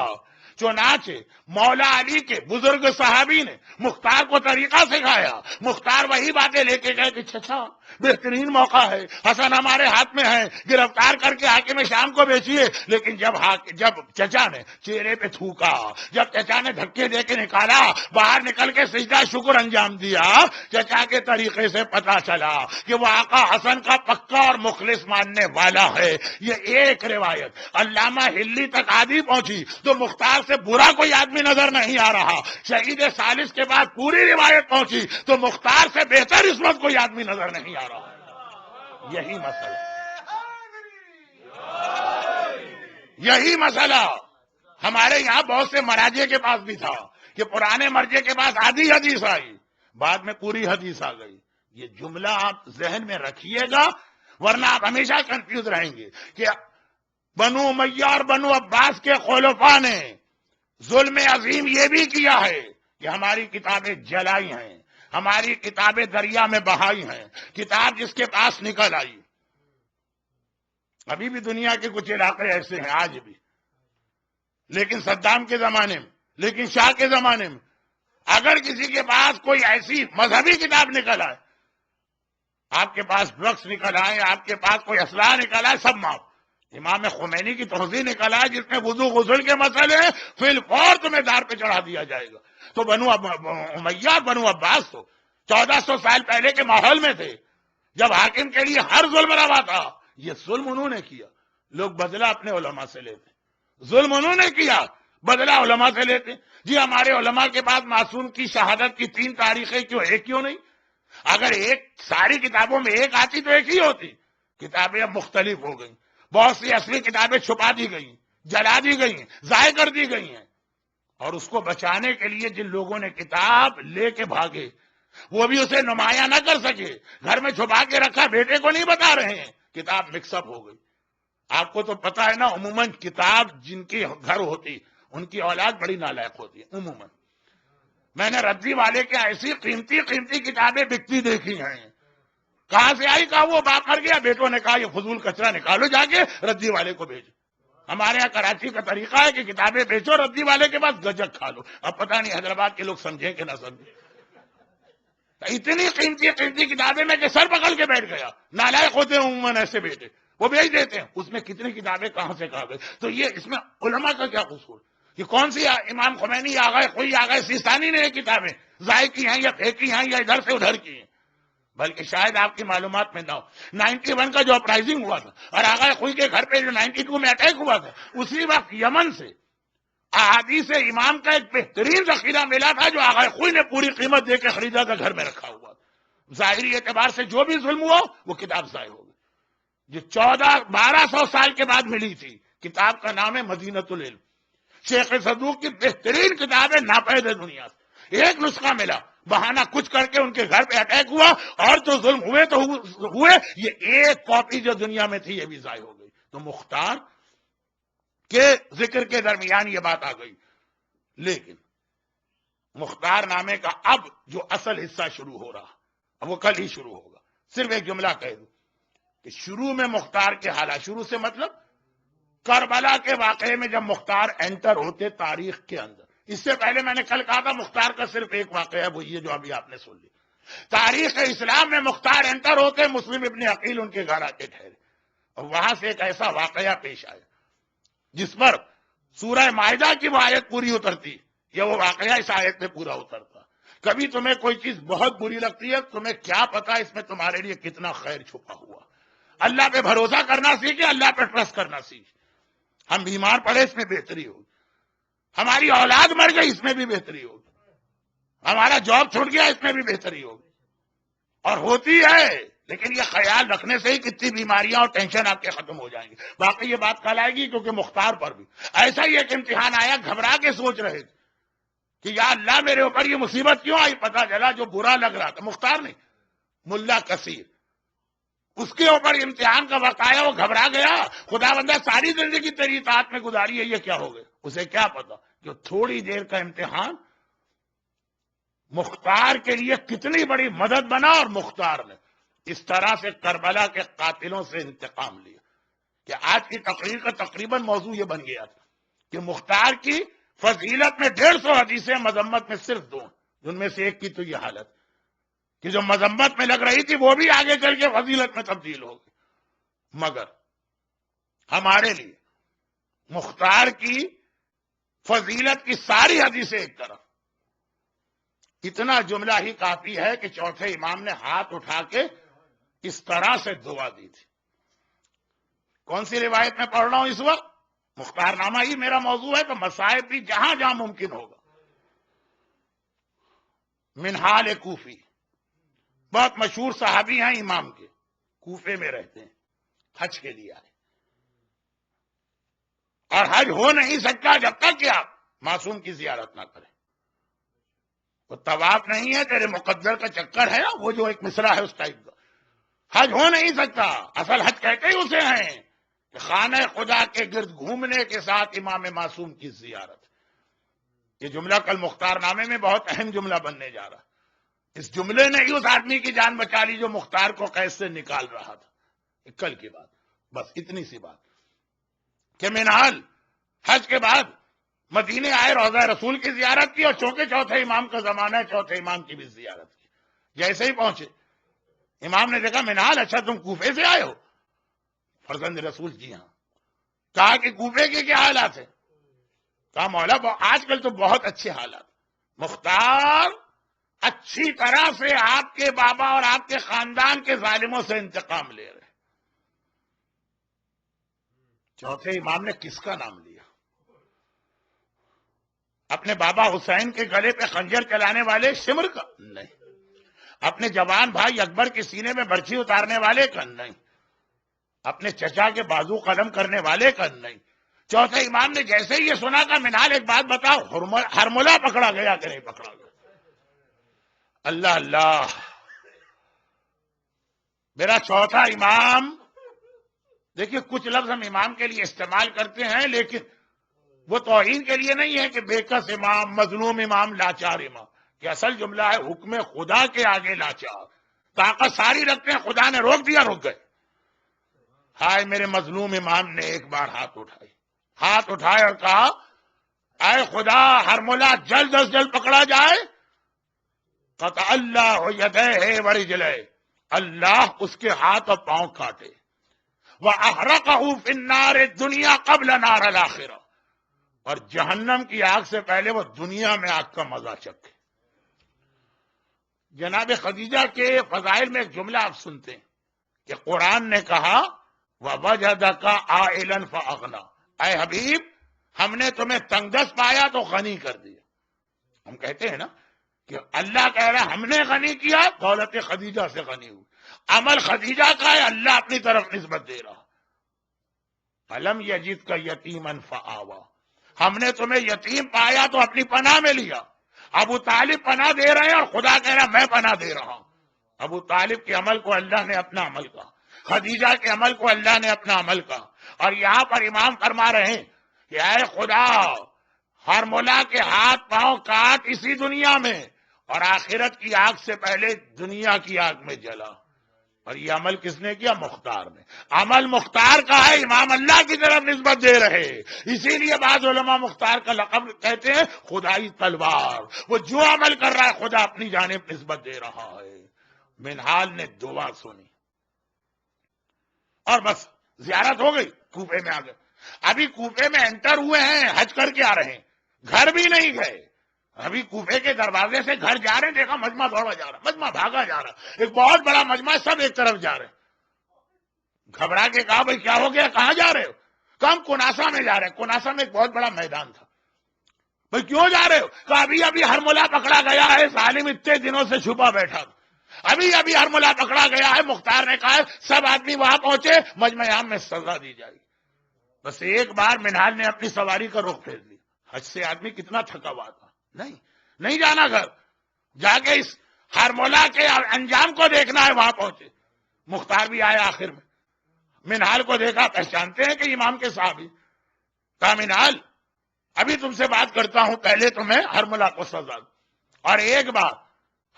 چنانچہ مولا علی کے بزرگ صحابی نے مختار کو طریقہ سکھایا. مختار وہی باتیں لے کے گئے کہ چچا بہترین موقع ہے، حسن ہمارے ہاتھ میں ہے، گرفتار کر کے حاکم شام کو بیچیے. لیکن جب چچا نے چہرے پہ تھوکا، جب چچا نے دھکے دے کے نکالا، باہر نکل کے سجدہ شکر انجام دیا، چچا کے طریقے سے پتا چلا کہ وہ آقا حسن کا پکا اور مخلص ماننے والا ہے. یہ ایک روایت علامہ ہلی تک آدھی پہنچی تو مختار سے برا کوئی آدمی نظر نہیں آ رہا. شہید ثالث کے بعد پوری روایت پہنچی تو مختار سے بہتر اس وقت کوئی آدمی نظر نہیں آ رہا. یہی مسئلہ، یہی مسئلہ ہمارے یہاں بہت سے مراجے کے پاس بھی تھا کہ پرانے مرجے کے پاس آدھی حدیث آئی، بعد میں پوری حدیث آ گئی. یہ جملہ آپ ذہن میں رکھیے گا ورنہ آپ ہمیشہ کنفیوز رہیں گے کہ بنو امیہ اور بنو عباس کے خلفاء نے ظلم عظیم یہ بھی کیا ہے کہ ہماری کتابیں جلائی ہیں، ہماری کتابیں دریا میں بہائی ہیں. کتاب جس کے پاس نکل آئی، ابھی بھی دنیا کے کچھ علاقے ایسے ہیں آج بھی، لیکن صدام کے زمانے میں، لیکن شاہ کے زمانے میں اگر کسی کے پاس کوئی ایسی مذہبی کتاب نکل آئے، آپ کے پاس ڈرگس نکل آئے، آپ کے پاس کوئی اسلحہ نکل آئے، سب معاف. امام خمینی کی توضیح نکل آئے جس میں وضو غسل کے مسئلے ہیں، فی الفور تمہیں دار پہ چڑھا دیا جائے گا. تو بنو امیہ بنو عباس تو 1400 سال پہلے کے ماحول میں تھے جب حاکم کے لیے ہر ظلم روا تھا. یہ ظلم انہوں نے کیا، لوگ بدلہ اپنے علماء سے لیتے. ظلم انہوں نے کیا، بدلہ علماء سے لیتے. جی ہمارے علماء کے بعد معصوم کی شہادت کی 3 تاریخیں کیوں نہیں؟ اگر ایک ساری کتابوں میں ایک آتی تو ایک ہی ہوتی. کتابیں اب مختلف ہو گئیں، بہت سی اصلی کتابیں چھپا دی گئیں، جلا دی گئیں، ضائع کر دی گئی ہیں. اور اس کو بچانے کے لیے جن لوگوں نے کتاب لے کے بھاگے وہ بھی اسے نمایاں نہ کر سکے، گھر میں چھپا کے رکھا، بیٹے کو نہیں بتا رہے ہیں، کتاب مکس اپ ہو گئی. آپ کو تو پتا ہے نا، عموماً کتاب جن کی گھر ہوتی ان کی اولاد بڑی نالائق ہوتی ہے. عموماً میں نے ردی والے کے ایسی قیمتی کتابیں بکتی دیکھی ہیں. کہاں سے آئی؟ کہا وہ باپ مر گیا، بیٹوں نے کہا یہ فضول کچرا نکالو جا کے ردی والے کو بھیجو. ہمارے یہاں کراچی کا طریقہ ہے کہ کتابیں بیچو، ردی والے کے پاس گجک کھا لو. اب پتہ نہیں حیدرآباد کے لوگ سمجھیں کہ نہ سمجھیں. اتنی قیمتی کتابیں میں کہ سر پکڑ کے بیٹھ گیا. نالائق ہوتے ہیں عموماً ایسے بیٹے، وہ بھیج دیتے ہیں. اس میں کتنی کتابیں کہاں سے کہا گئے. تو یہ اس میں علماء کا کیا قصور کہ کون سی امام خمینی آ گئے، کوئی آ گئے، سیستانی نے یہ کتابیں ضائع کی ہیں یا پھینکی ہیں یا ادھر سے ادھر کی ہیں. بلکہ شاید آپ کی معلومات میں نہ ہو، 91 کا جو اپرائزنگ ہوا تھا اور آغا خوئی کے گھر پہ جو 92 میں اٹیک ہوا تھا، اسی وقت یمن سے احادیث امام کا ایک بہترین ذخیرہ ملا تھا جو آغا خوئی نے پوری قیمت دے کے خریدا تھا، گھر میں رکھا ہوا. ظاہری اعتبار سے جو بھی ظلم ہوا وہ کتاب ضائع ہو گئی جو 1200 سال کے بعد ملی تھی. کتاب کا نام ہے مدینۃ العلم. شیخ صدوق کی بہترین کتاب ہے، ناپید ہے دنیا سے. ایک نسخہ ملا، بہانہ کچھ کر کے ان کے گھر پہ اٹیک ہوا اور جو ظلم ہوئے تو ہوئے، یہ ایک کاپی جو دنیا میں تھی یہ بھی ضائع ہو گئی. تو مختار کے ذکر کے درمیان یہ بات آ گئی. لیکن مختار نامے کا اب جو اصل حصہ شروع ہو رہا، اب وہ کل ہی شروع ہوگا. صرف ایک جملہ کہہ دوں کہ شروع میں مختار کے حالات، شروع سے مطلب کربلا کے واقعے میں جب مختار انٹر ہوتے تاریخ کے اندر. اس سے پہلے میں نے کل کہا تھا مختار کا صرف ایک واقعہ ہے، وہ یہ جو ابھی آپ نے سن لی. تاریخ اسلام میں مختار انٹر ہوتے، مسلم ابن عقیل ان کے گھر آ کے ٹھہرے اور وہاں سے ایک ایسا واقعہ پیش آیا جس پر سورہ مائدہ کی وہ آیت پوری اترتی یا وہ واقعہ اس آیت میں پورا اترتا. کبھی تمہیں کوئی چیز بہت بری لگتی ہے، تمہیں کیا پتا اس میں تمہارے لیے کتنا خیر چھپا ہوا. اللہ پہ بھروسہ کرنا سیکھے، اللہ پہ ٹرسٹ کرنا سیکھے. ہم بیمار پڑے، اس میں بہتری ہوگی. ہماری اولاد مر گئی، اس میں بھی بہتری ہوگی. ہمارا جاب چھوٹ گیا، اس میں بھی بہتری ہوگی. اور ہوتی ہے، لیکن یہ خیال رکھنے سے ہی کتنی بیماریاں اور ٹینشن آپ کے ختم ہو جائیں گے. باقی یہ بات کل آئے گی کیونکہ مختار پر بھی ایسا ہی ایک امتحان آیا. گھبرا کے سوچ رہے تھے کہ یا اللہ میرے اوپر یہ مصیبت کیوں آئی. پتہ چلا جو برا لگ رہا تھا مختار نہیں، ملا کثیر، اس کے اوپر امتحان کا وقت آیا. وہ گھبرا گیا. خدا بندہ ساری زندگی تیری اطاعت میں گزاری ہے، یہ کیا ہو گئے. اسے کیا پتا کہ تھوڑی دیر کا امتحان مختار کے لیے کتنی بڑی مدد بنا. اور مختار نے اس طرح سے کربلا کے قاتلوں سے انتقام لیا کہ آج کی تقریر کا تقریباً موضوع یہ بن گیا تھا کہ مختار کی فضیلت میں 150 حدیثیں، مذمت میں صرف 2، جن میں سے ایک کی تو یہ حالت کہ جو مذمت میں لگ رہی تھی وہ بھی آگے چل کے فضیلت میں تبدیل ہوگی. مگر ہمارے لیے مختار کی فضیلت کی ساری حدیثیں ایک طرف، اتنا جملہ ہی کافی ہے کہ چوتھے امام نے ہاتھ اٹھا کے اس طرح سے دعا دی تھی. کون سی روایت میں پڑھ رہا ہوں اس وقت؟ مختار نامہ ہی میرا موضوع ہے، تو مصائب بھی جہاں جہاں ممکن ہوگا. منہال کوفی، بہت مشہور صحابی ہیں امام کے، کوفے میں رہتے ہیں، حج کے لیے آئے. اور حج ہو نہیں سکتا جب تک کہ آپ معصوم کی زیارت نہ کریں. وہ طواف نہیں ہے، تیرے مقدر کا چکر ہے، وہ جو ایک مصرع ہے اس ٹائپ کا. حج ہو نہیں سکتا. اصل حج کہتے ہی اسے ہیں کہ خانہ خدا کے گرد گھومنے کے ساتھ امام معصوم کی زیارت. یہ جملہ کل مختار نامے میں بہت اہم جملہ بننے جا رہا. اس جملے نے ہی اس آدمی کی جان بچا لی جو مختار کو قید سے نکال رہا تھا. کل کی بات، بس اتنی سی بات کہ منہال حج کے بعد مدینے آئے، روضہ رسول کی زیارت کی، اور چونکہ چوتھے امام کا زمانہ ہے، چوتھے امام کی بھی زیارت کی. جیسے ہی پہنچے امام نے دیکھا منہال اچھا تم کوفے سے آئے ہو؟ فرزند رسول جی ہاں. کہا کہ کوفے کے کیا حالات ہیں؟ کہا مولا آج کل تو بہت اچھے حالات. مختار اچھی طرح سے آپ کے بابا اور آپ کے خاندان کے ظالموں سے انتقام لے رہے. چوتھے امام نے کس کا نام لیا؟ اپنے بابا حسین کے گلے پہ خنجر چلانے والے شمر کا؟ نہیں. اپنے جوان بھائی اکبر کے سینے میں برچھی اتارنے والے کا؟ نہیں. اپنے چچا کے بازو قلم کرنے والے کا؟ نہیں. چوتھے امام نے جیسے ہی یہ سنا کہ منہال ایک بات بتاؤ، ہرملہ پکڑا گیا کہ نہیں پکڑا گیا؟ اللہ اللہ، میرا چوتھا امام. دیکھیے کچھ لفظ ہم امام کے لیے استعمال کرتے ہیں، لیکن وہ توہین کے لیے نہیں ہے کہ بےکس امام، مظلوم امام، لاچار امام. کہ اصل جملہ ہے حکم خدا کے آگے لاچار. طاقت ساری رکھتے ہیں، خدا نے روک دیا، رک گئے. ہائے میرے مظلوم امام نے ایک بار ہاتھ اٹھائے اور کہا اے خدا ہرملہ جلد از جلد پکڑا جائے. قطع اللہ یدیہ ورجلہ، اللہ اس کے ہاتھ اور پاؤں کاٹے. وَأَحْرَقَهُ فِي النَّارِ الدُّنْيَا قَبْلَ نَارِ الْآخِرَةِ، اور جہنم کی آگ سے پہلے وہ دنیا میں آگ کا مزہ چکھے. جناب خدیجہ کے فضائل میں ایک جملہ آپ سنتے ہیں کہ قرآن نے کہا وَوَجَدَكَ عَائِلًا فَأَغْنَىٰ، اے حبیب ہم نے تمہیں تنگ دست پایا تو غنی کر دیا. ہم کہتے ہیں نا کہ اللہ کہہ رہا ہے ہم نے غنی کیا، دولت خدیجہ سے غنی ہوئی. عمل خدیجہ کا ہے، اللہ اپنی طرف نسبت دے رہا. فَلَمْ يَجِدْكَ يَتِيمًا فَآوَىٰ، ہم نے تمہیں یتیم پایا تو اپنی پناہ میں لیا. ابو طالب پناہ دے رہے ہیں اور خدا کہہ رہا میں پناہ دے رہا ہوں. ابو طالب کے عمل کو اللہ نے اپنا عمل کہا، خدیجہ کے عمل کو اللہ نے اپنا عمل کہا. اور یہاں پر امام فرما رہے ہیں کہ اے خدا ہرملہ کے ہاتھ پاؤں کاٹ اسی دنیا میں، اور آخرت کی آگ سے پہلے دنیا کی آگ میں جلا. اور یہ عمل کس نے کیا؟ مختار نے. عمل مختار کا ہے، امام اللہ کی طرف نسبت دے رہے. اسی لیے بعض علماء مختار کا لقب کہتے ہیں خدائی تلوار. وہ جو عمل کر رہا ہے خدا اپنی جانب نسبت دے رہا ہے. منہال نے دعا سنی اور بس زیارت ہو گئی، کوفے میں آ گئے. ابھی کوفے میں انٹر ہوئے ہیں، حج کر کے آ رہے ہیں، گھر بھی نہیں گئے. ابھی کوفے کے دروازے سے گھر جا رہے ہیں، دیکھا مجمع دوڑا جا رہا، مجمع بھاگا جا رہا. ایک بہت بڑا مجمع، سب ایک طرف جا رہے ہیں. گھبرا کے کہا بھائی کیا ہو گیا، کہاں جا رہے ہو؟ کہا ہم کناسا میں جا رہے ہیں. کناسا میں ایک بہت بڑا میدان تھا. بھائی کیوں جا رہے ہو؟ کہا ابھی ہرملہ پکڑا گیا ہے، ظالم اتنے دنوں سے چھپا بیٹھا تھا، ابھی ہرملہ پکڑا گیا ہے. مختار نے کہا سب آدمی وہاں پہنچے، مجمع عام میں سزا دی جائے گی. بس ایک بار منہال نے اپنی سواری کا رخ پھیر دیا. حج سے آدمی کتنا تھکا ہوا تھا، نہیں جانا گھر، جا کے اس ہرملہ کے انجام کو دیکھنا ہے. وہاں پہنچے، مختار بھی آیا. آخر میں منہال کو دیکھا، پہچانتے ہیں کہ امام کے صحابی. کہا منہال ابھی تم سے بات کرتا ہوں، پہلے تمہیں ہرملہ کو سزا دو. اور ایک بار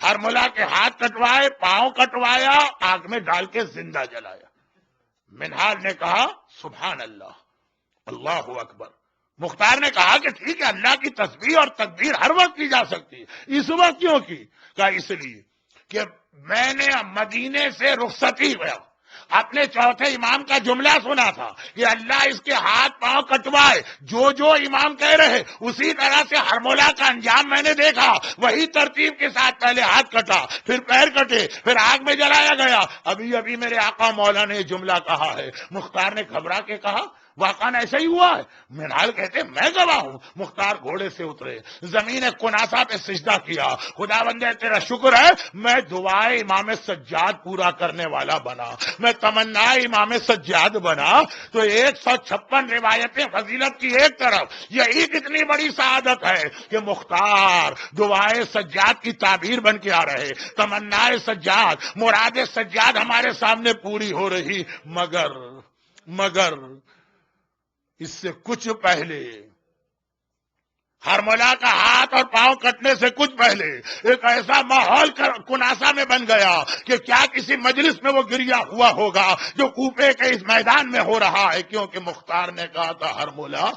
ہرملہ کے ہاتھ کٹوائے، پاؤں کٹوایا، آگ میں ڈال کے زندہ جلایا. منہال نے کہا سبحان اللہ، اللہ اکبر. مختار نے کہا کہ ٹھیک ہے، اللہ کی تسبیح اور تکبیر ہر وقت کی جا سکتی ہے، اس وقت کیوں کی؟ کہا اس لیے کہ میں نے مدینے سے رخصتی ہوا اپنے چوتھے امام کا جملہ سنا تھا کہ اللہ اس کے ہاتھ پاؤں کٹوائے، جو امام کہہ رہے اسی طرح سے ہرمولا کا انجام میں نے دیکھا، وہی ترتیب کے ساتھ پہلے ہاتھ کٹا، پھر پیر کٹے، پھر آگ میں جلایا گیا۔ ابھی میرے آقا مولا نے جملہ کہا ہے۔ مختار نے گھبرا کے کہا واقعا ایسا ہی ہوا ہے؟ منال کہتے میں گواہ ہوں۔ مختار گھوڑے سے اترے، زمین کناسا پہ سجدہ کیا، خدا بندے تیرا شکر ہے میں دعائے امام سجاد پورا کرنے والا بنا، میں تمنا امام سجاد بنا۔ تو 156 روایتیں فضیلت کی ایک طرف، یہی کتنی بڑی سعادت ہے کہ مختار دعائے سجاد کی تعبیر بن کے آ رہے، تمنا سجاد، مراد سجاد ہمارے سامنے پوری ہو رہی۔ مگر اس سے کچھ پہلے، ہرملا کا ہاتھ اور پاؤں کٹنے سے کچھ پہلے ایک ایسا ماحول کناسا میں بن گیا کہ کیا کسی مجلس میں وہ گریا ہوا ہوگا جو کوفے کے اس میدان میں ہو رہا ہے، کیونکہ مختار نے کہا تھا ہرملا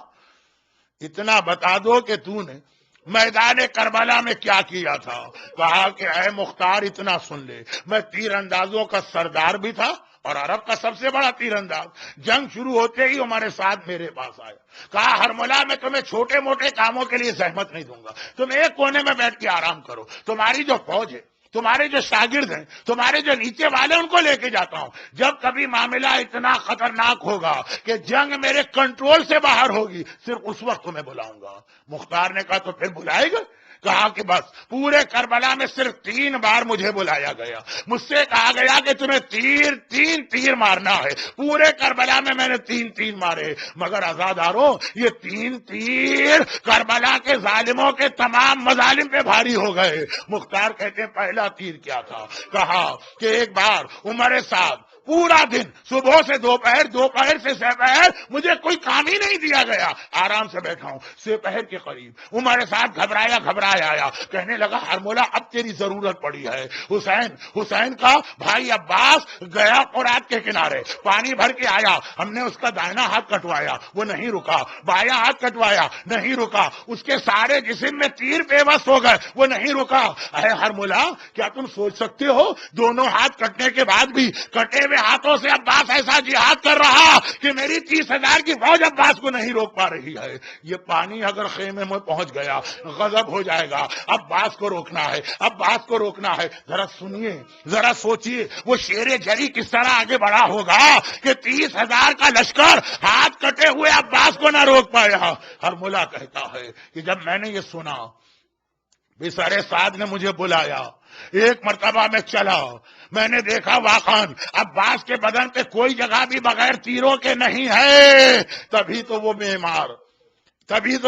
اتنا بتا دو کہ تو نے میدان کربلا میں کیا کیا تھا۔ کہا کہ اے مختار اتنا سن لے، میں تیر اندازوں کا سردار بھی تھا اور عرب کا سب سے بڑا تیر انداز۔ جنگ شروع ہوتے ہی ہمارے ساتھ میرے پاس آیا، کہا ہرملا میں تمہیں چھوٹے موٹے کاموں کے لیے زحمت نہیں دوں گا، تم ایک کونے میں بیٹھ کے آرام کرو، تمہاری جو فوج ہے، تمہارے جو شاگرد ہیں، تمہارے جو نیچے والے، ان کو لے کے جاتا ہوں۔ جب کبھی معاملہ اتنا خطرناک ہوگا کہ جنگ میرے کنٹرول سے باہر ہوگی، صرف اس وقت تمہیں بلاؤں گا۔ مختار نے کہا تو پھر بلائے گا؟ کہا کہ بس پورے کربلا میں صرف 3 بار مجھے بلایا گیا، مجھ سے کہا گیا کہ تمہیں تین تیر مارنا ہے۔ پورے کربلا میں میں نے 3 مارے، مگر عزاداروں یہ 3 تیر کربلا کے ظالموں کے تمام مظالم پہ بھاری ہو گئے۔ مختار کہتے ہیں پہلا تیر کیا تھا؟ کہا کہ ایک بار عمر صاحب پورا دن صبح سے دوپہر سے سپہر مجھے کوئی کام ہی نہیں دیا گیا، آرام سے بیٹھا ہوں۔ سپہر کے قریب عمر صاحب گھبرایا آیا، کہنے لگا ہرمولا اب تیری ضرورت پڑی ہے۔ حسین کا بھائی عباس گیا فرات کے کنارے، پانی بھر کے آیا، ہم نے اس کا دائنا ہاتھ کٹوایا، وہ نہیں رکا، بایاں ہاتھ کٹوایا، نہیں رکا، اس کے سارے جسم میں تیر بے بس ہو گئے، وہ نہیں رکا۔ اے ہرمولا کیا تم سوچ سکتے ہو دونوں ہاتھ کٹنے کے بعد بھی کٹے ہوئے ہاتھوں سے عباس ایسا جہاد کر رہا کہ میری 30,000 کی فوج عباس کو نہیں روک پا رہی ہے۔ یہ پانی اگر خیمے میں پہنچ گیا غضب ہو جائے گا، عباس کو روکنا ہے۔ ذرا سنیے، ذرا سوچیے، وہ شیر جری کس طرح آگے بڑھا ہوگا کہ 30,000 کا لشکر ہاتھ کٹے ہوئے عباس کو نہ روک پایا۔ ہرملا کہتا ہے کہ جب میں نے یہ سنا، بسر سعد نے مجھے بلایا، ایک مرتبہ میں چلا، میں نے دیکھا واقعاً عباس کے بدن پہ کوئی جگہ بھی بغیر تیروں کے نہیں ہے۔ تبھی تو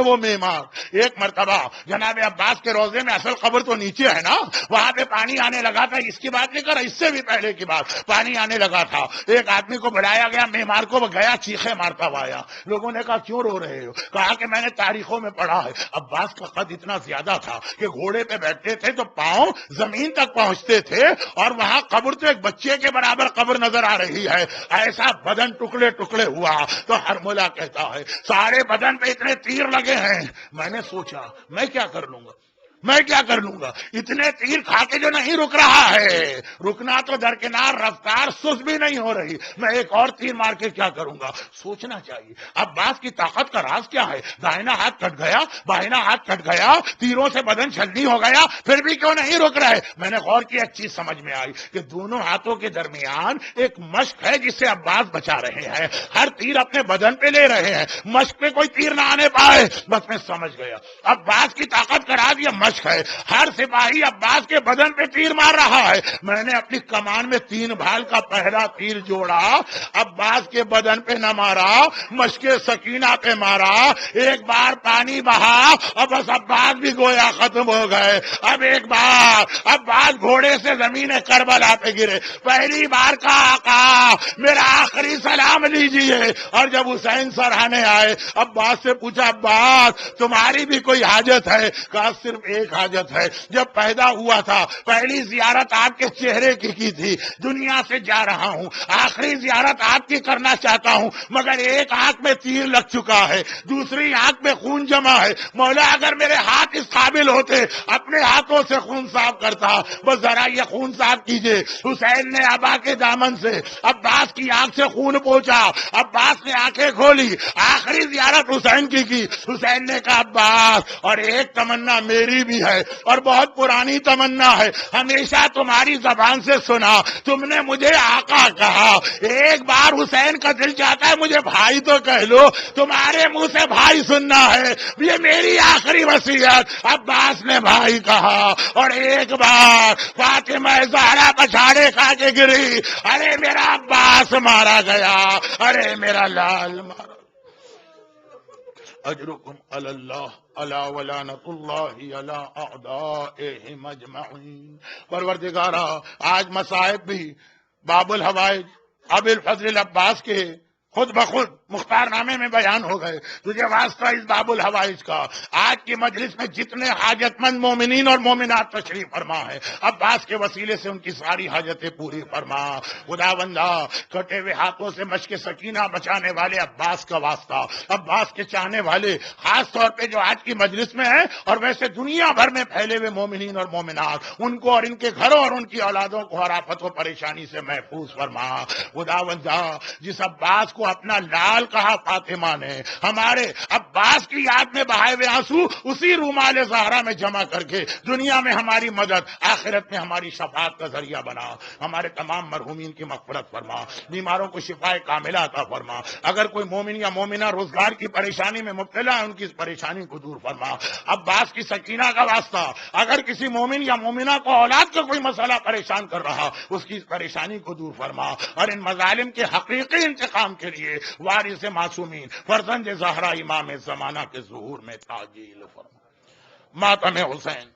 وہ معمار ایک مرتبہ جناب عباس کے روزے میں، اصل قبر تو نیچے ہے نا، وہاں پہ پانی آنے لگا تھا۔ اس کی بات نہیں کر رہا، اس سے بھی پہلے کی بات، پانی آنے لگا تھا، ایک آدمی کو بلایا گیا، معمار کو، وہ گیا چیخے مارتا ہوا آیا۔ لوگوں نے کہا کیوں رو رہے ہو؟ کہا کہ میں نے تاریخوں میں پڑھا ہے عباس کا قد اتنا زیادہ تھا کہ گھوڑے پہ بیٹھتے تھے تو پاؤں زمین تک پہنچتے تھے، اور وہاں قبر تو ایک بچے کے برابر قبر نظر آ رہی ہے، ایسا بدن ٹکڑے ہوا۔ تو ہرملا کہتا ہے سارے بدن پہ اتنے تیر لگے ہیں، میں نے سوچا میں کیا کر لوں گا، اتنے تیر کھا کے جو نہیں رک رہا ہے، رکنا تو درکنار، رفتار سست بھی نہیں ہو رہی، میں ایک اور تیر مار کے کیا کروں گا؟ سوچنا چاہیے عباس کی طاقت کا راز کیا ہے؟ دائنا ہاتھ کٹ گیا، بائنا ہاتھ کٹ گیا، تیروں سے بدن چھلنی ہو گیا، پھر بھی کیوں نہیں رک رہے؟ میں نے غور کی، ایک چیز سمجھ میں آئی کہ دونوں ہاتھوں کے درمیان ایک مشق ہے جس سے عباس بچا رہے ہیں، ہر تیر اپنے بدن پہ لے رہے ہیں، مشق پہ کوئی تیر نہ آنے پائے۔ بس میں سمجھ گیا عباس کی طاقت کا راز یہ مشق ہے، ہر سپاہی عباس کے بدن پہ تیر مار رہا ہے۔ میں نے اپنی کمان میں 3 بھال کا پہلا تیر جوڑا، عباس کے بدن پہ نہ مارا، مشق سکینہ پہ مارا، ایک بار پانی بہا اور بس عباس بھی گویا ختم ہو گئے۔ اب ایک بار عباس گھوڑے سے زمین کربلا پہ گرے، پہلی بار کا آقا میرا آخری سلام لیجئے۔ اور جب حسین سرہانے آئے، عباس سے پوچھا عباس تمہاری بھی کوئی حاجت ہے؟ کہا صرف ایک حاجت ہے، جب پیدا ہوا تھا پہلی زیارت آپ کے چہرے کی تھی، دنیا سے جا رہا ہوں، آخری زیارت آپ کی کرنا چاہتا ہوں، مگر ایک آنکھ میں تیر لگ چکا ہے، دوسری آنکھ میں خون جمع ہے، مولا اگر میرے ہاتھ اس قابل ہوتے اپنے ہاتھوں سے خون صاف کرتا، بس ذرا یہ خون صاف کیجئے۔ حسین نے ابا کے دامن سے عباس کی آنکھ سے خون پوچھا، عباس نے آنکھیں کھولی، آخری زیارت حسین کی حسین نے کہا عباس، اور ایک تمنا میری بھی ہے اور بہت پرانی تمنا ہے، ہمیشہ تمہاری زبان سے سنا، تم نے مجھے آقا کہا، ایک بار حسین کا دل چاہتا ہے مجھے بھائی تو کہہ لو، تمہارے منہ سے بھائی سننا ہے، یہ میری آخری وصیت۔ عباس نے بھائی کہا، اور ایک بار فاطمہ زہرا پچھاڑے کھا کے گری، ارے میرا عباس مارا گیا، ارے میرا لال مارا۔ اجرکم علی اللہ الا ولعنۃ اللہ علی اعدائہم اجمعین۔ پروردگارا، آج مصائب بھی باب الحوائج ابی الفضل العباس کے خود بخود مختار نامے میں بیان ہو گئے۔ تجھے واسطہ اس باب الحوائج کا، آج کی مجلس میں جتنے حاجت مند مومنین اور مومنات تشریف فرما ہے، عباس کے وسیلے سے ان کی ساری حاجتیں پوری فرما۔ خداوندا، کٹے ہوئے ہاتھوں سے مشق سکینہ بچانے والے عباس کا واسطہ، عباس کے چاہنے والے خاص طور پہ جو آج کی مجلس میں ہیں اور ویسے دنیا بھر میں پھیلے ہوئے مومنین اور مومنات، ان کو اور ان کے گھروں اور ان کی اولادوں کو ہر آفت و پریشانی سے محفوظ فرما۔ خداوندا، جس عباس کو اپنا لال کہا فاطمہ نے، ہمارے عباس کی یاد میں بہائے ہوئے آنسو اسی رومال زہرا میں جمع کر کے دنیا میں ہماری مدد، آخرت میں ہماری شفاعت کا ذریعہ بنا۔ ہمارے تمام مرحومین کی مغفرت فرما، بیماروں کو شفاء کاملہ عطا فرما۔ اگر کوئی مومن یا مومنہ روزگار کی پریشانی میں مبتلا ہے، ان کی اس پریشانی کو دور فرما۔ عباس کی سکینہ کا واسطہ، اگر کسی مومن یا مومنہ کو اولاد کا کوئی مسئلہ پریشان کر رہا، اس کی اس پریشانی کو دور فرما، اور ان مظالم کے حقیقی انتقام کے لیے وارث معصومین فرزند زہرا امام زمانہ کے ظہور میں تعجیل فرما۔ ماتم حسین